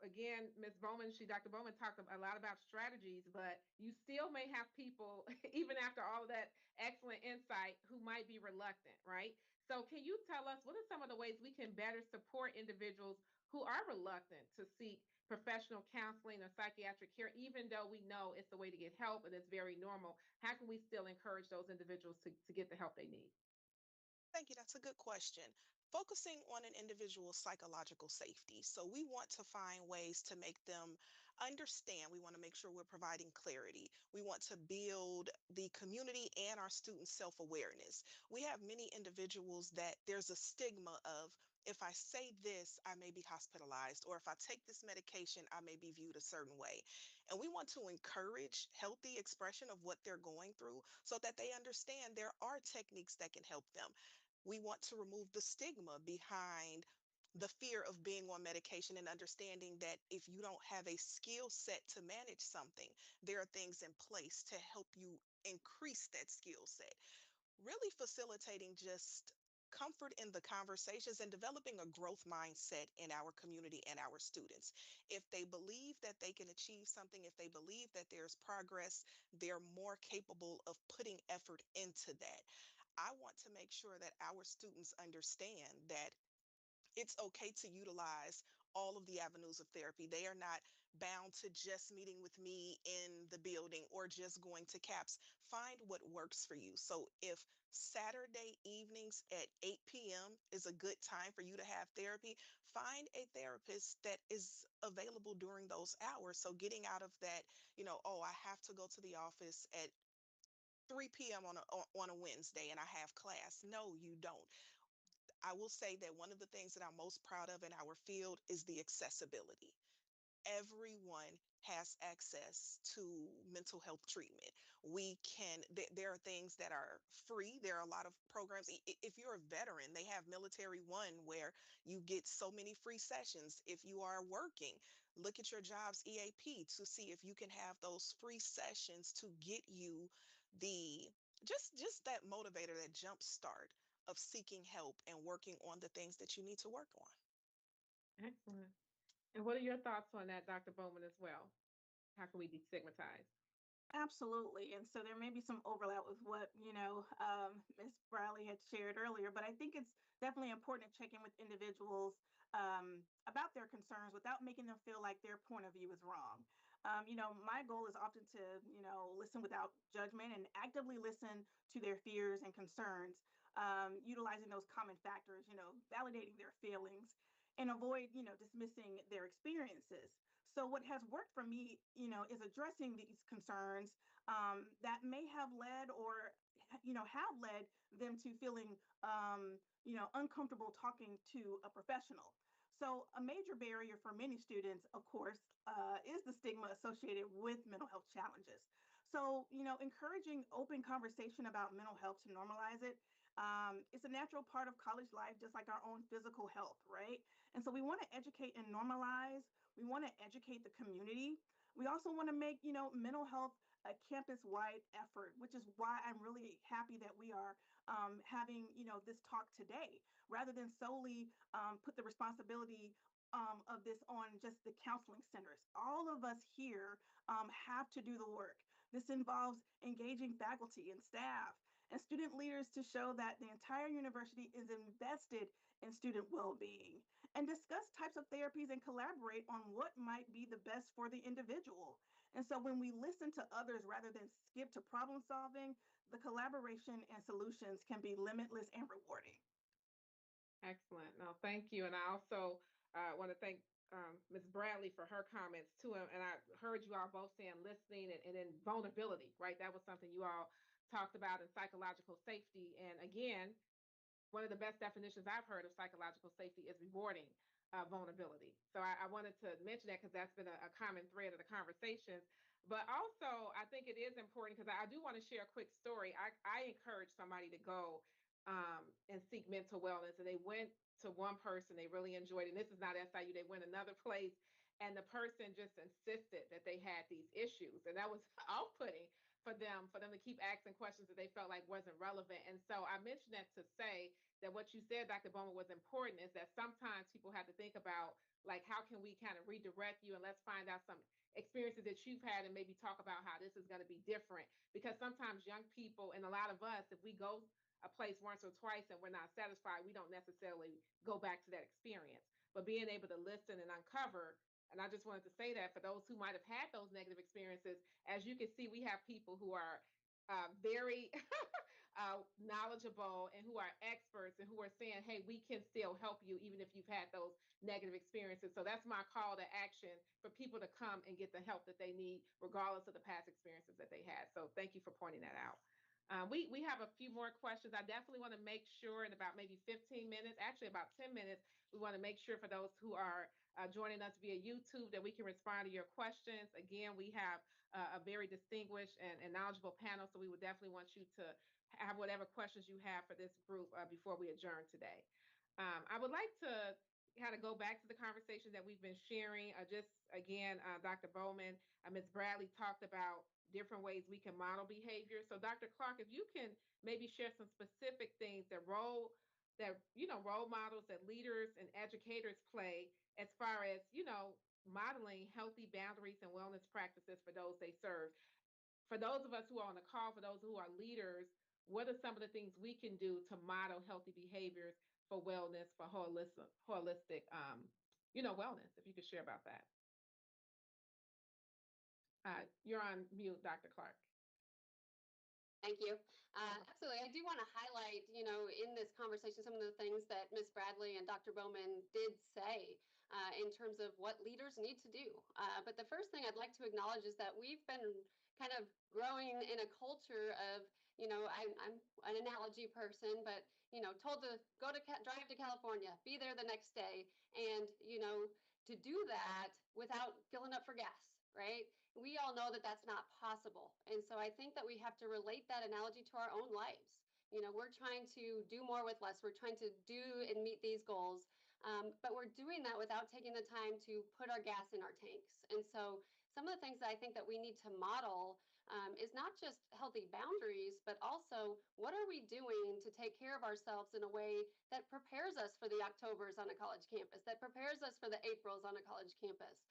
again, Ms. Bowman, Dr. Bowman talked a lot about strategies, but you still may have people, even after all of that excellent insight, who might be reluctant, right? So can you tell us what are some of the ways we can better support individuals who are reluctant to seek professional counseling or psychiatric care, even though we know it's a way to get help and it's very normal? How can we still encourage those individuals to get the help they need? Thank you. That's a good question. Focusing on an individual's psychological safety. So, we want to find ways to make them understand. We want to make sure we're providing clarity. We want to build the community and our students' self awareness. We have many individuals that there's a stigma of, if I say this, I may be hospitalized, or if I take this medication, I may be viewed a certain way. And we want to encourage healthy expression of what they're going through so that they understand there are techniques that can help them. We want to remove the stigma behind the fear of being on medication and understanding that if you don't have a skill set to manage something, there are things in place to help you increase that skill set. Really facilitating just comfort in the conversations and developing a growth mindset in our community and our students. If they believe that they can achieve something, if they believe that there's progress, they're more capable of putting effort into that. I want to make sure that our students understand that it's okay to utilize all of the avenues of therapy. They are not bound to just meeting with me in the building or just going to CAPS. Find what works for you. So if Saturday evenings at 8 p.m. is a good time for you to have therapy, find a therapist that is available during those hours. So getting out of that, oh, I have to go to the office at 3 p.m. on a Wednesday and I have class. No, you don't. I will say that one of the things that I'm most proud of in our field is the accessibility. Everyone has access to mental health treatment. There are things that are free. There are a lot of programs. If you're a veteran, they have Military One where you get so many free sessions. If you are working, look at your job's EAP to see if you can have those free sessions to get you the just that motivator, that jump start of seeking help and working on the things that you need to work on. Excellent. And what are your thoughts on that, Dr. Bowman, as well? How can we destigmatize? Absolutely. And so there may be some overlap with what, Ms. Bradley had shared earlier, but I think it's definitely important to check in with individuals about their concerns without making them feel like their point of view is wrong. My goal is often to, listen without judgment and actively listen to their fears and concerns, utilizing those common factors, validating their feelings and avoid, dismissing their experiences. So what has worked for me, is addressing these concerns that may have led or, have led them to feeling, uncomfortable talking to a professional. So a major barrier for many students, of course, is the stigma associated with mental health challenges. So, encouraging open conversation about mental health to normalize it. It's a natural part of college life, just like our own physical health, right? And so we want to educate and normalize. We want to educate the community. We also want to make, mental health a campus-wide effort, which is why I'm really happy that we are having, this talk today, rather than solely put the responsibility of this on just the counseling centers. All of us here have to do the work. This involves engaging faculty and staff and student leaders to show that the entire university is invested in student well-being, and discuss types of therapies and collaborate on what might be the best for the individual. And so when we listen to others rather than skip to problem solving, the collaboration and solutions can be limitless and rewarding. Excellent. No, thank you. And I also want to thank Ms. Bradley for her comments too. And I heard you all both saying listening and then vulnerability, right? That was something you all talked about in psychological safety. And again, one of the best definitions I've heard of psychological safety is rewarding vulnerability. So I wanted to mention that because that's been a common thread of the conversations. But also, I think it is important because I do want to share a quick story. I encouraged somebody to go and seek mental wellness, and they went to one person they really enjoyed, and this is not SIU. They went another place, and the person just insisted that they had these issues, and that was off-putting for them to keep asking questions that they felt like wasn't relevant. And so I mentioned that to say that what you said, Dr. Bowman, was important, is that sometimes people have to think about, like, how can we kind of redirect you, and let's find out some experiences that you've had and maybe talk about how this is going to be different. Because sometimes young people, and a lot of us, if we go a place once or twice and we're not satisfied, we don't necessarily go back to that experience. But being able to listen and uncover, and I just wanted to say that for those who might have had those negative experiences, as you can see, we have people who are very knowledgeable and who are experts and who are saying, hey, we can still help you even if you've had those negative experiences. So that's my call to action for people to come and get the help that they need, regardless of the past experiences that they had. So thank you for pointing that out. We have a few more questions. I definitely want to make sure in about maybe 15 minutes, actually about 10 minutes, we want to make sure for those who are joining us via YouTube that we can respond to your questions. Again, we have a very distinguished and knowledgeable panel, so we would definitely want you to have whatever questions you have for this group before we adjourn today. I would like to kind of go back to the conversation that we've been sharing. Just again, Dr. Bowman, Ms. Bradley talked about different ways we can model behavior. So Dr. Clark, if you can maybe share some specific things that role models that leaders and educators play as far as, modeling healthy boundaries and wellness practices for those they serve. For those of us who are on the call, for those who are leaders, what are some of the things we can do to model healthy behaviors for wellness, for holistic wellness? If you could share about that. You're on mute, Dr. Clark. Thank you. Absolutely. I do want to highlight, in this conversation, some of the things that Ms. Bradley and Dr. Bowman did say in terms of what leaders need to do. But the first thing I'd like to acknowledge is that we've been kind of growing in a culture of, I'm an analogy person, but, told to drive to California, be there the next day, and, to do that without filling up for gas, right? We all know that that's not possible. And so I think that we have to relate that analogy to our own lives. We're trying to do more with less. We're trying to do and meet these goals. But we're doing that without taking the time to put our gas in our tanks. And so some of the things that I think that we need to model is not just healthy boundaries, but also what are we doing to take care of ourselves in a way that prepares us for the Octobers on a college campus, that prepares us for the Aprils on a college campus,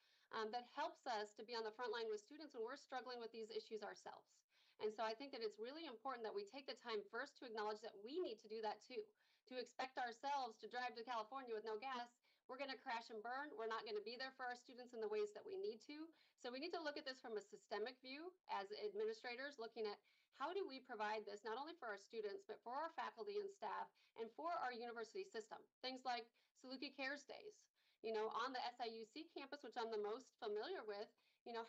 that helps us to be on the front line with students when we're struggling with these issues ourselves. And so I think that it's really important that we take the time first to acknowledge that we need to do that too. To expect ourselves to drive to California with no gas, we're going to crash and burn. We're not going to be there for our students in the ways that we need to. So we need to look at this from a systemic view as administrators, looking at how do we provide this not only for our students, but for our faculty and staff and for our university system. Things like Saluki Cares Days. On the SIUC campus, which I'm the most familiar with,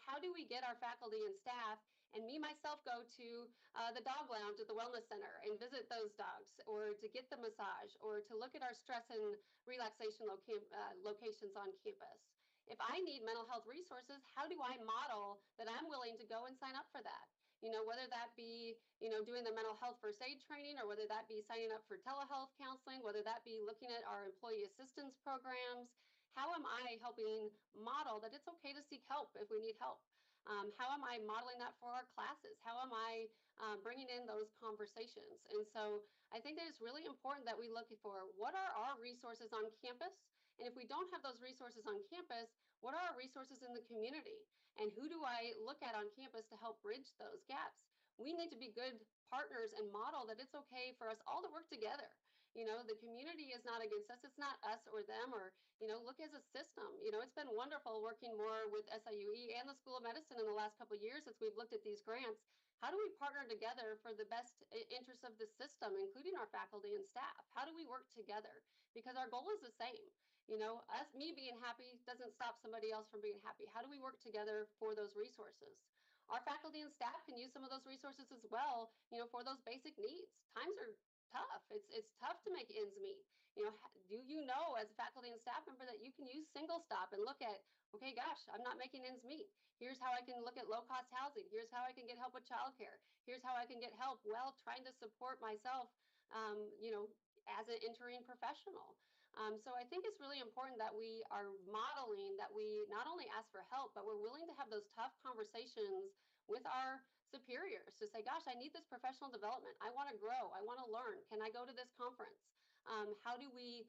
how do we get our faculty and staff and me myself go to the dog lounge at the wellness center and visit those dogs, or to get the massage, or to look at our stress and relaxation locations on campus? If I need mental health resources, how do I model that I'm willing to go and sign up for that? Whether that be, doing the mental health first aid training, or whether that be signing up for telehealth counseling, whether that be looking at our employee assistance programs. How am I helping model that it's okay to seek help if we need help? How am I modeling that for our classes? How am I bringing in those conversations? And so I think that it's really important that we look for what are our resources on campus? And if we don't have those resources on campus, what are our resources in the community? And who do I look at on campus to help bridge those gaps? We need to be good partners and model that it's okay for us all to work together. The community is not against us. It's not us or them, or, look as a system. It's been wonderful working more with SIUE and the School of Medicine in the last couple of years as we've looked at these grants. How do we partner together for the best interests of the system, including our faculty and staff? How do we work together? Because our goal is the same. Me being happy doesn't stop somebody else from being happy. How do we work together for those resources? Our faculty and staff can use some of those resources as well, for those basic needs. Times are tough. It's tough to make ends meet. Do you know as a faculty and staff member that you can use Single Stop and look at, okay, gosh, I'm not making ends meet. Here's how I can look at low cost housing. Here's how I can get help with childcare. Here's how I can get help while trying to support myself, as an entering professional. So I think it's really important that we are modeling that we not only ask for help, but we're willing to have those tough conversations with our superiors to say, gosh, I need this professional development. I want to grow. I want to learn. Can I go to this conference? How do we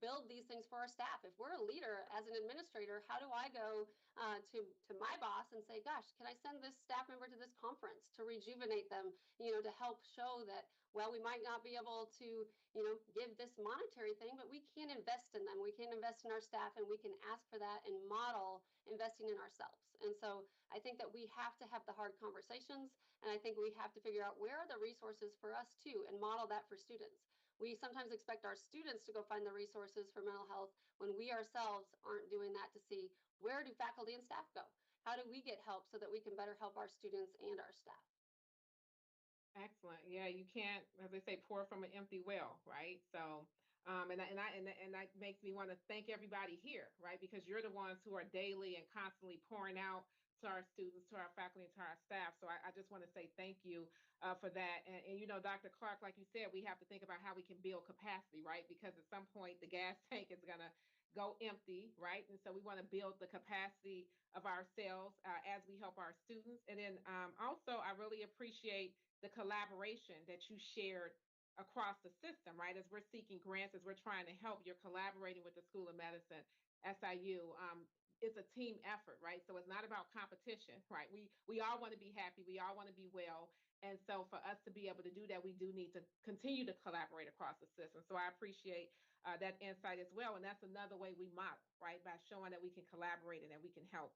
build these things for our staff? If we're a leader as an administrator, how do I go to my boss and say, gosh, can I send this staff member to this conference to rejuvenate them, to help show that, well, we might not be able to, give this monetary thing, but we can invest in them. We can invest in our staff, and we can ask for that and model investing in ourselves. And so I think that we have to have the hard conversations, and I think we have to figure out where are the resources for us too, and model that for students. We sometimes expect our students to go find the resources for mental health when we ourselves aren't doing that to see where do faculty and staff go? How do we get help so that we can better help our students and our staff? Excellent. Yeah, you can't, as they say, pour from an empty well, right? So, and that makes me want to thank everybody here, right? Because you're the ones who are daily and constantly pouring out to our students, to our faculty, and to our staff. So I just want to say thank you for that. And Dr. Clark, like you said, we have to think about how we can build capacity, right? Because at some point the gas tank is gonna go empty, right? And so we want to build the capacity of ourselves as we help our students. And then also, I really appreciate the collaboration that you shared across the system, right? As we're seeking grants, as we're trying to help, you're collaborating with the School of Medicine, SIU. It's a team effort, right? So it's not about competition, right? We all want to be happy, we all want to be well. And so for us to be able to do that, we do need to continue to collaborate across the system. So I appreciate that insight as well. And that's another way we model, right? By showing that we can collaborate and that we can help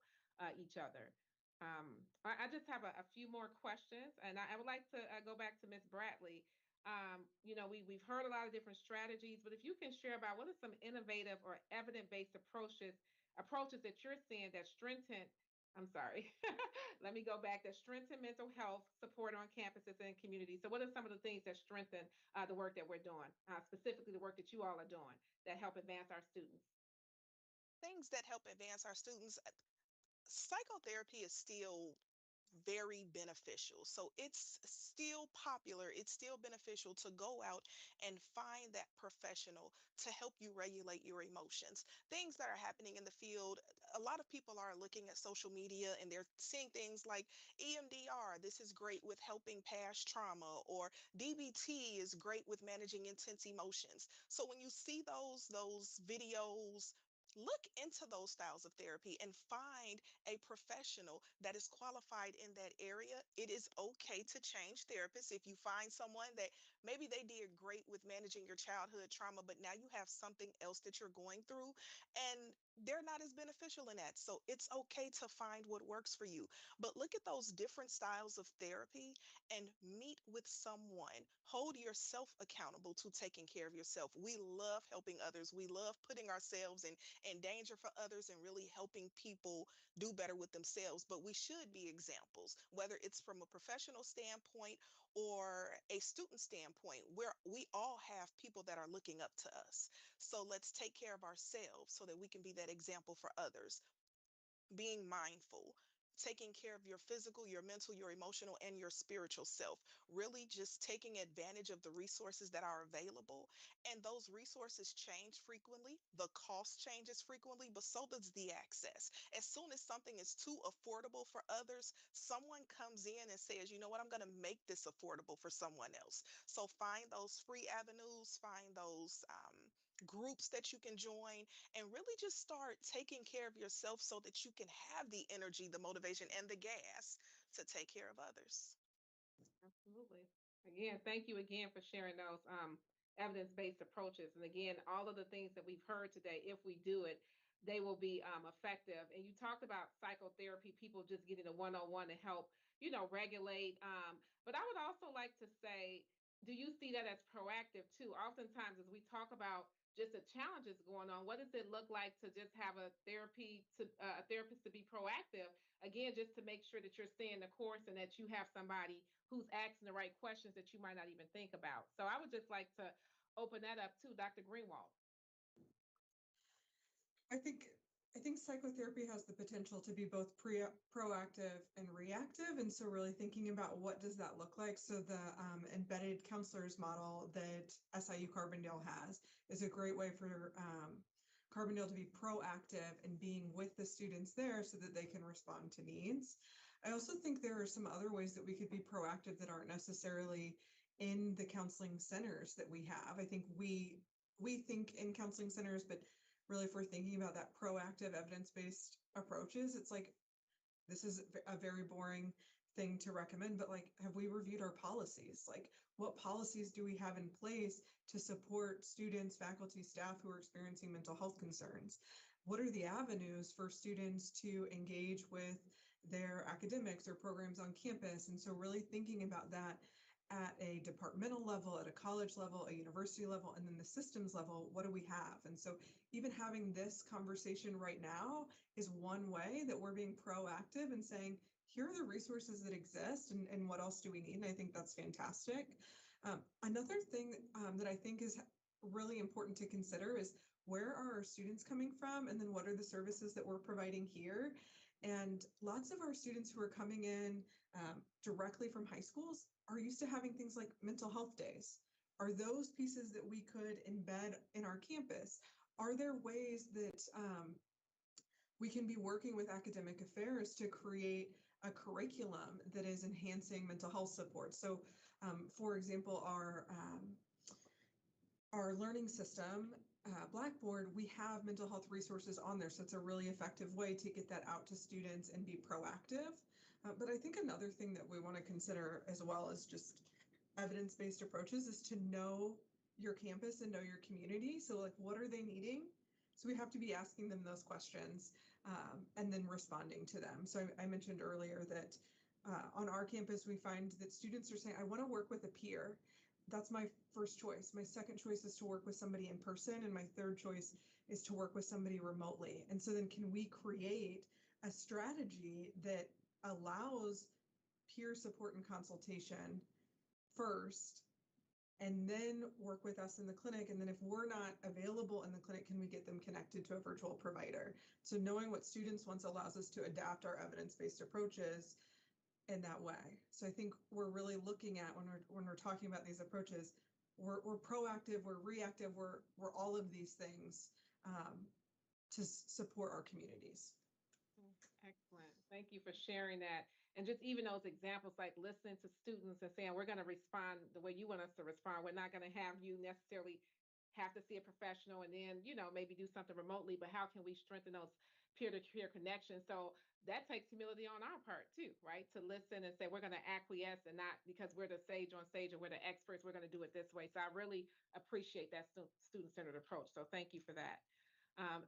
each other. I just have a few more questions, and I would like to go back to Ms. Bradley. We've heard a lot of different strategies, but if you can share about what are some innovative or evidence-based approaches that you're seeing that strengthen, I'm sorry, let me go back, that strengthen mental health support on campuses and communities. So what are some of the things that strengthen the work that we're doing, specifically the work that you all are doing that help advance our students? Things that help advance our students. Psychotherapy is still very beneficial. So it's still popular, it's still beneficial to go out and find that professional to help you regulate your emotions. Things that are happening in the field, a lot of people are looking at social media and they're seeing things like EMDR, this is great with helping past trauma, or DBT is great with managing intense emotions. So when you see those videos, look into those styles of therapy and find a professional that is qualified in that area. It is okay to change therapists if you find someone that maybe they did great with managing your childhood trauma, but now you have something else that you're going through and they're not as beneficial in that. So it's okay to find what works for you. But look at those different styles of therapy and meet with someone. Hold yourself accountable to taking care of yourself. We love helping others. We love putting ourselves in danger for others and really helping people do better with themselves. But we should be examples, whether it's from a professional standpoint or a student standpoint, where we all have people that are looking up to us. So let's take care of ourselves so that we can be that example for others. Being mindful, taking care of your physical, your mental, your emotional, and your spiritual self. Really just taking advantage of the resources that are available. And those resources change frequently. The cost changes frequently, but so does the access. As soon as something is too affordable for others, someone comes in and says, you know what, I'm going to make this affordable for someone else. So find those free avenues, find those groups that you can join, and really just start taking care of yourself so that you can have the energy, the motivation, and the gas to take care of others. Absolutely. Again, thank you again for sharing those evidence-based approaches. And again, all of the things that we've heard today, if we do it, they will be effective. And you talked about psychotherapy, people just getting a one-on-one to help, regulate. But I would also like to say, do you see that as proactive too? Oftentimes, as we talk about just the challenges going on, what does it look like to just have a therapist to be proactive? Again, just to make sure that you're staying the course and that you have somebody who's asking the right questions that you might not even think about. So I would just like to open that up to Dr. Greenwald. I think I think psychotherapy has the potential to be both proactive and reactive. And so really thinking about what does that look like? So the embedded counselors model that SIU Carbondale has is a great way for Carbondale to be proactive and being with the students there so that they can respond to needs. I also think there are some other ways that we could be proactive that aren't necessarily in the counseling centers that we have. I think we think in counseling centers, but really if we're thinking about that proactive evidence-based approaches, it's like, this is a very boring thing to recommend, but like, have we reviewed our policies? Like, what policies do we have in place to support students, faculty, staff who are experiencing mental health concerns? What are the avenues for students to engage with their academics or programs on campus? And so really thinking about that at a departmental level, at a college level, a university level, and then the systems level, what do we have? And so even having this conversation right now is one way that we're being proactive and saying, here are the resources that exist and what else do we need? And I think that's fantastic. Another thing that I think is really important to consider is where are our students coming from? And then what are the services that we're providing here? And lots of our students who are coming in directly from high schools are used to having things like mental health days. Are those pieces that we could embed in our campus? Are there ways that we can be working with academic affairs to create a curriculum that is enhancing mental health support? So, for example, our learning system, Blackboard, we have mental health resources on there. So it's a really effective way to get that out to students and be proactive. But I think another thing that we want to consider as well as just evidence-based approaches is to know your campus and know your community. So like, what are they needing? So we have to be asking them those questions and then responding to them. So I mentioned earlier that on our campus, we find that students are saying, I want to work with a peer. That's my first choice. My second choice is to work with somebody in person. And my third choice is to work with somebody remotely. And so then can we create a strategy that allows peer support and consultation first, and then work with us in the clinic? And then if we're not available in the clinic, can we get them connected to a virtual provider? So knowing what students want allows us to adapt our evidence-based approaches in that way. So I think we're really looking at when we're talking about these approaches, we're proactive, we're reactive, we're all of these things to support our communities. Excellent. Thank you for sharing that. And just even those examples, like listening to students and saying, we're going to respond the way you want us to respond. We're not going to have you necessarily have to see a professional and then, maybe do something remotely, but how can we strengthen those peer-to-peer connections? So that takes humility on our part too, right? To listen and say, we're going to acquiesce and not because we're the sage on stage or we're the experts, we're going to do it this way. So I really appreciate that student-centered approach. So thank you for that.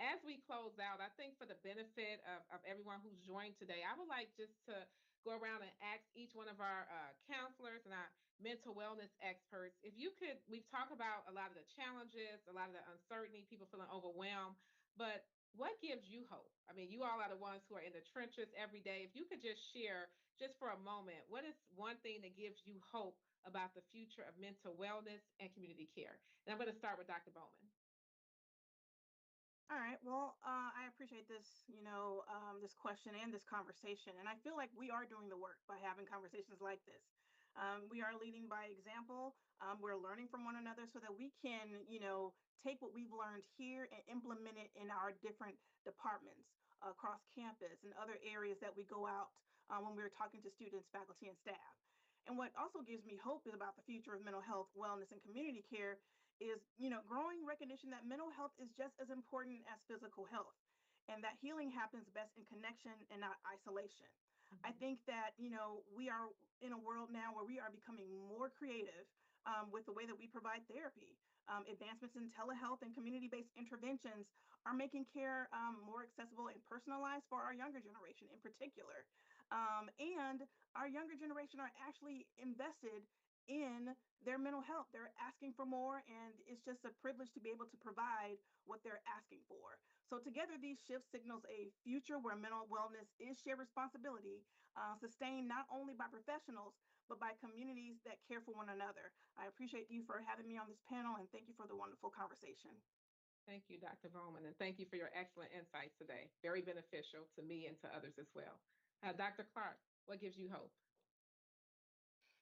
As we close out, I think for the benefit of everyone who's joined today, I would like just to go around and ask each one of our counselors and our mental wellness experts, if you could, we've talked about a lot of the challenges, a lot of the uncertainty, people feeling overwhelmed, but what gives you hope? I mean, you all are the ones who are in the trenches every day. If you could just share, just for a moment, what is one thing that gives you hope about the future of mental wellness and community care? And I'm going to start with Dr. Bowman. All right. Well, I appreciate this, this question and this conversation. And I feel like we are doing the work by having conversations like this. We are leading by example. We're learning from one another so that we can, take what we've learned here and implement it in our different departments across campus and other areas that we go out when we're talking to students, faculty, and staff. And what also gives me hope is about the future of mental health, wellness, and community care is growing recognition that mental health is just as important as physical health, and that healing happens best in connection and not isolation. I think that we are in a world now where we are becoming more creative with the way that we provide therapy. Advancements in telehealth and community-based interventions are making care more accessible and personalized for our younger generation in particular. And our younger generation are actually invested in their mental health. They're asking for more, and it's just a privilege to be able to provide what they're asking for. So, together, these shifts signals a future where mental wellness is shared responsibility, sustained not only by professionals, but by communities that care for one another. I appreciate you for having me on this panel, and thank you for the wonderful conversation. Thank you, Dr. Bowman, and thank you for your excellent insights today. Very beneficial to me and to others as well. Dr. Clark, what gives you hope?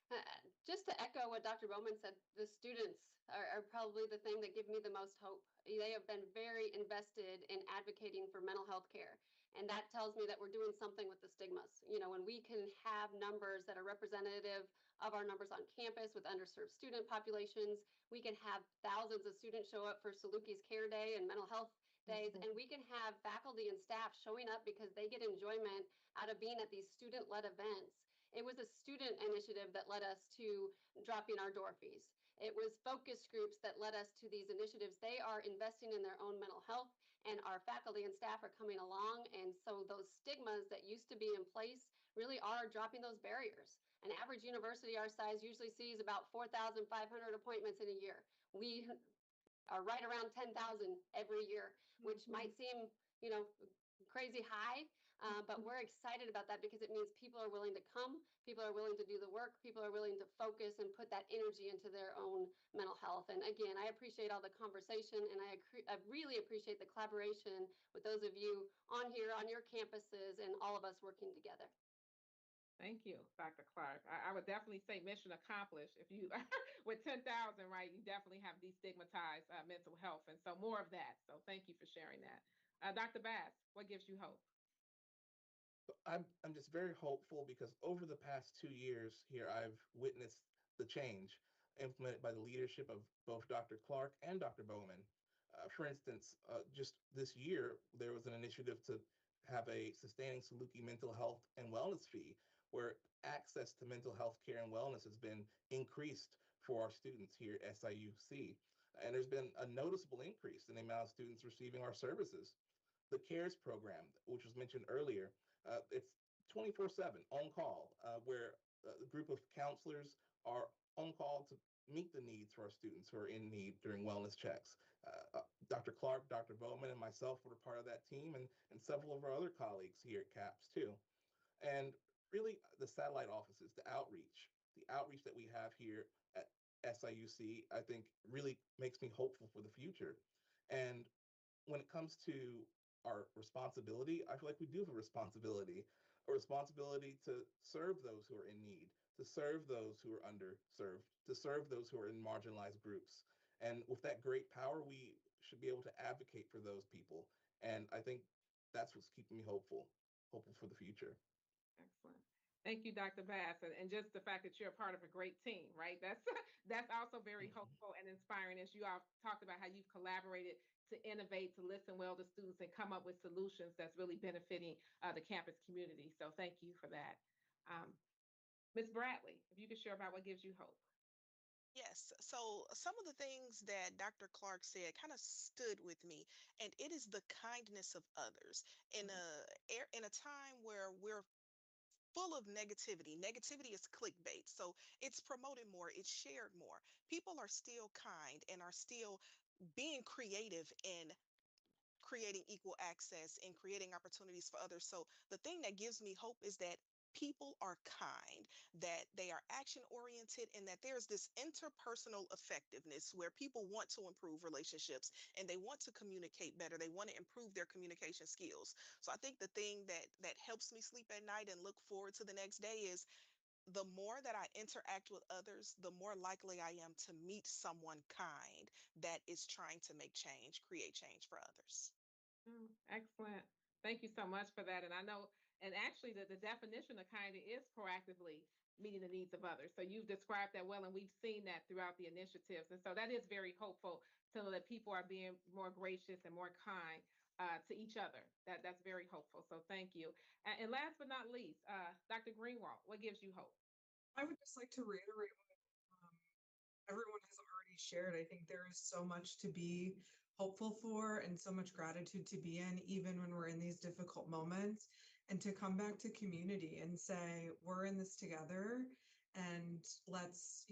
Uh, just to echo what Dr. Bowman said, the students are probably the thing that give me the most hope. They have been very invested in advocating for mental health care. And that tells me that we're doing something with the stigmas. When we can have numbers that are representative of our numbers on campus with underserved student populations, we can have thousands of students show up for Salukis Care Day and mental health days, and we can have faculty and staff showing up because they get enjoyment out of being at these student-led events. It was a student initiative that led us to dropping our door fees. It was focus groups that led us to these initiatives. They are investing in their own mental health, and our faculty and staff are coming along. And so those stigmas that used to be in place really are dropping those barriers. An average university our size usually sees about 4,500 appointments in a year. We are right around 10,000 every year, which might seem, crazy high, but we're excited about that because it means people are willing to come, people are willing to do the work, people are willing to focus and put that energy into their own mental health. And again, I appreciate all the conversation, and I really appreciate the collaboration with those of you on here, on your campuses, and all of us working together. Thank you, Dr. Clark. I would definitely say mission accomplished. If you, with 10,000, right, you definitely have destigmatized mental health. And so more of that. So thank you for sharing that. Dr. Bass, what gives you hope? I'm just very hopeful because over the past 2 years here, I've witnessed the change implemented by the leadership of both Dr. Clark and Dr. Bowman. For instance, just this year, there was an initiative to have a sustaining Saluki mental health and wellness fee, where access to mental health care and wellness has been increased for our students here at SIUC. And there's been a noticeable increase in the amount of students receiving our services. The CARES program, which was mentioned earlier, it's 24/7 on call, where a group of counselors are on call to meet the needs for our students who are in need during wellness checks. Dr. Clark, Dr. Bowman, and myself were part of that team, and several of our other colleagues here at CAPS too. And really, the satellite offices, the outreach that we have here at SIUC, I think really makes me hopeful for the future. And when it comes to our responsibility, I feel like we do have a responsibility to serve those who are in need, to serve those who are underserved, to serve those who are in marginalized groups. And with that great power, we should be able to advocate for those people. And I think that's what's keeping me hopeful for the future. Excellent. Thank you, Dr. Bass. And just the fact that you're a part of a great team, right? That's that's also very hopeful and inspiring as you all talked about how you've collaborated to innovate, to listen well to students and come up with solutions that's really benefiting the campus community. So thank you for that. Ms. Bradley, if you could share about what gives you hope. Yes. So some of the things that Dr. Clark said kind of stood with me, and it is the kindness of others in a time where we're full of negativity. Negativity is clickbait. So it's promoted more, it's shared more. People are still kind and are still being creative in creating equal access and creating opportunities for others. So the thing that gives me hope is that people are kind, that they are action oriented, and that there's this interpersonal effectiveness where people want to improve relationships and they want to communicate better. They want to improve their communication skills. So I think the thing that helps me sleep at night and look forward to the next day is the more that I interact with others, the more likely I am to meet someone kind that is trying to make change, create change for others. Excellent. Thank you so much for that. And I know, and actually, the definition of kind is proactively meeting the needs of others. So you've described that well, and we've seen that throughout the initiatives. And so that is very hopeful to know that people are being more gracious and more kind to each other. That's very hopeful. So thank you. And last but not least, Dr. Greenwald, what gives you hope? I would just like to reiterate what everyone has already shared. I think there is so much to be hopeful for and so much gratitude to be in, even when we're in these difficult moments, and to come back to community and say, we're in this together and let's,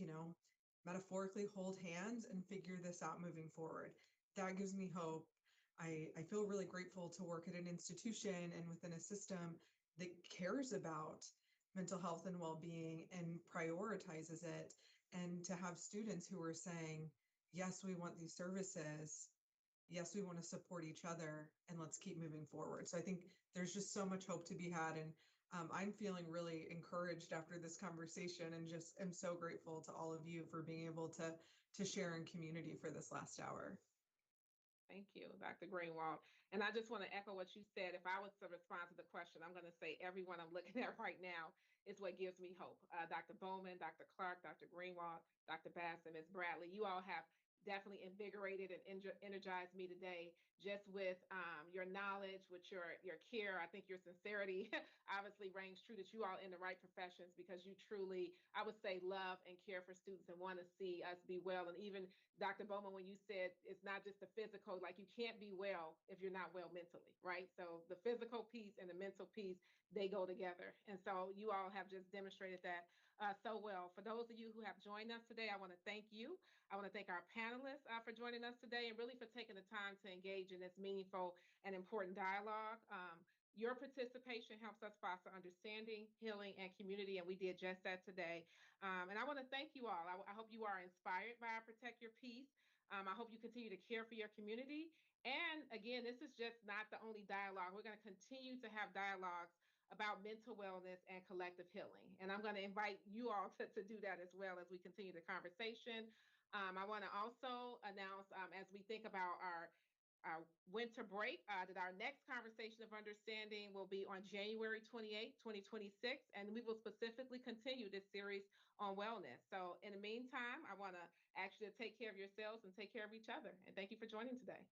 metaphorically hold hands and figure this out moving forward. That gives me hope. I feel really grateful to work at an institution and within a system that cares about mental health and well-being and prioritizes it, and to have students who are saying, yes, we want these services, yes, we want to support each other, and let's keep moving forward. So I think there's just so much hope to be had, and I'm feeling really encouraged after this conversation, and just am so grateful to all of you for being able to share in community for this last hour. Thank you, Dr. Greenwald. And I just want to echo what you said. If I was to respond to the question, I'm going to say everyone I'm looking at right now is what gives me hope. Dr. Bowman, Dr. Clark, Dr. Greenwald, Dr. Bass, and Ms. Bradley, you all have definitely invigorated and energized me today just with your knowledge, with your care. I think your sincerity obviously rings true that you all in the right professions, because you truly, I would say, love and care for students and want to see us be well. And even Dr. Bowman, when you said it's not just the physical, like you can't be well if you're not well mentally, right? So the physical piece and the mental piece, they go together. And so you all have just demonstrated that so well. For those of you who have joined us today, I want to thank you. I want to thank our panelists for joining us today, and really for taking the time to engage in this meaningful and important dialogue. Your participation helps us foster understanding, healing, and community, and we did just that today. And I want to thank you all. I hope you are inspired by our Protect Your Peace. I hope you continue to care for your community. And again, this is just not the only dialogue. We're going to continue to have dialogues about mental wellness and collective healing. And I'm going to invite you all to do that as well as we continue the conversation. I want to also announce, as we think about our winter break, that our next conversation of understanding will be on January 28, 2026, and we will specifically continue this series on wellness. So in the meantime, I want to ask you to take care of yourselves and take care of each other. And thank you for joining today.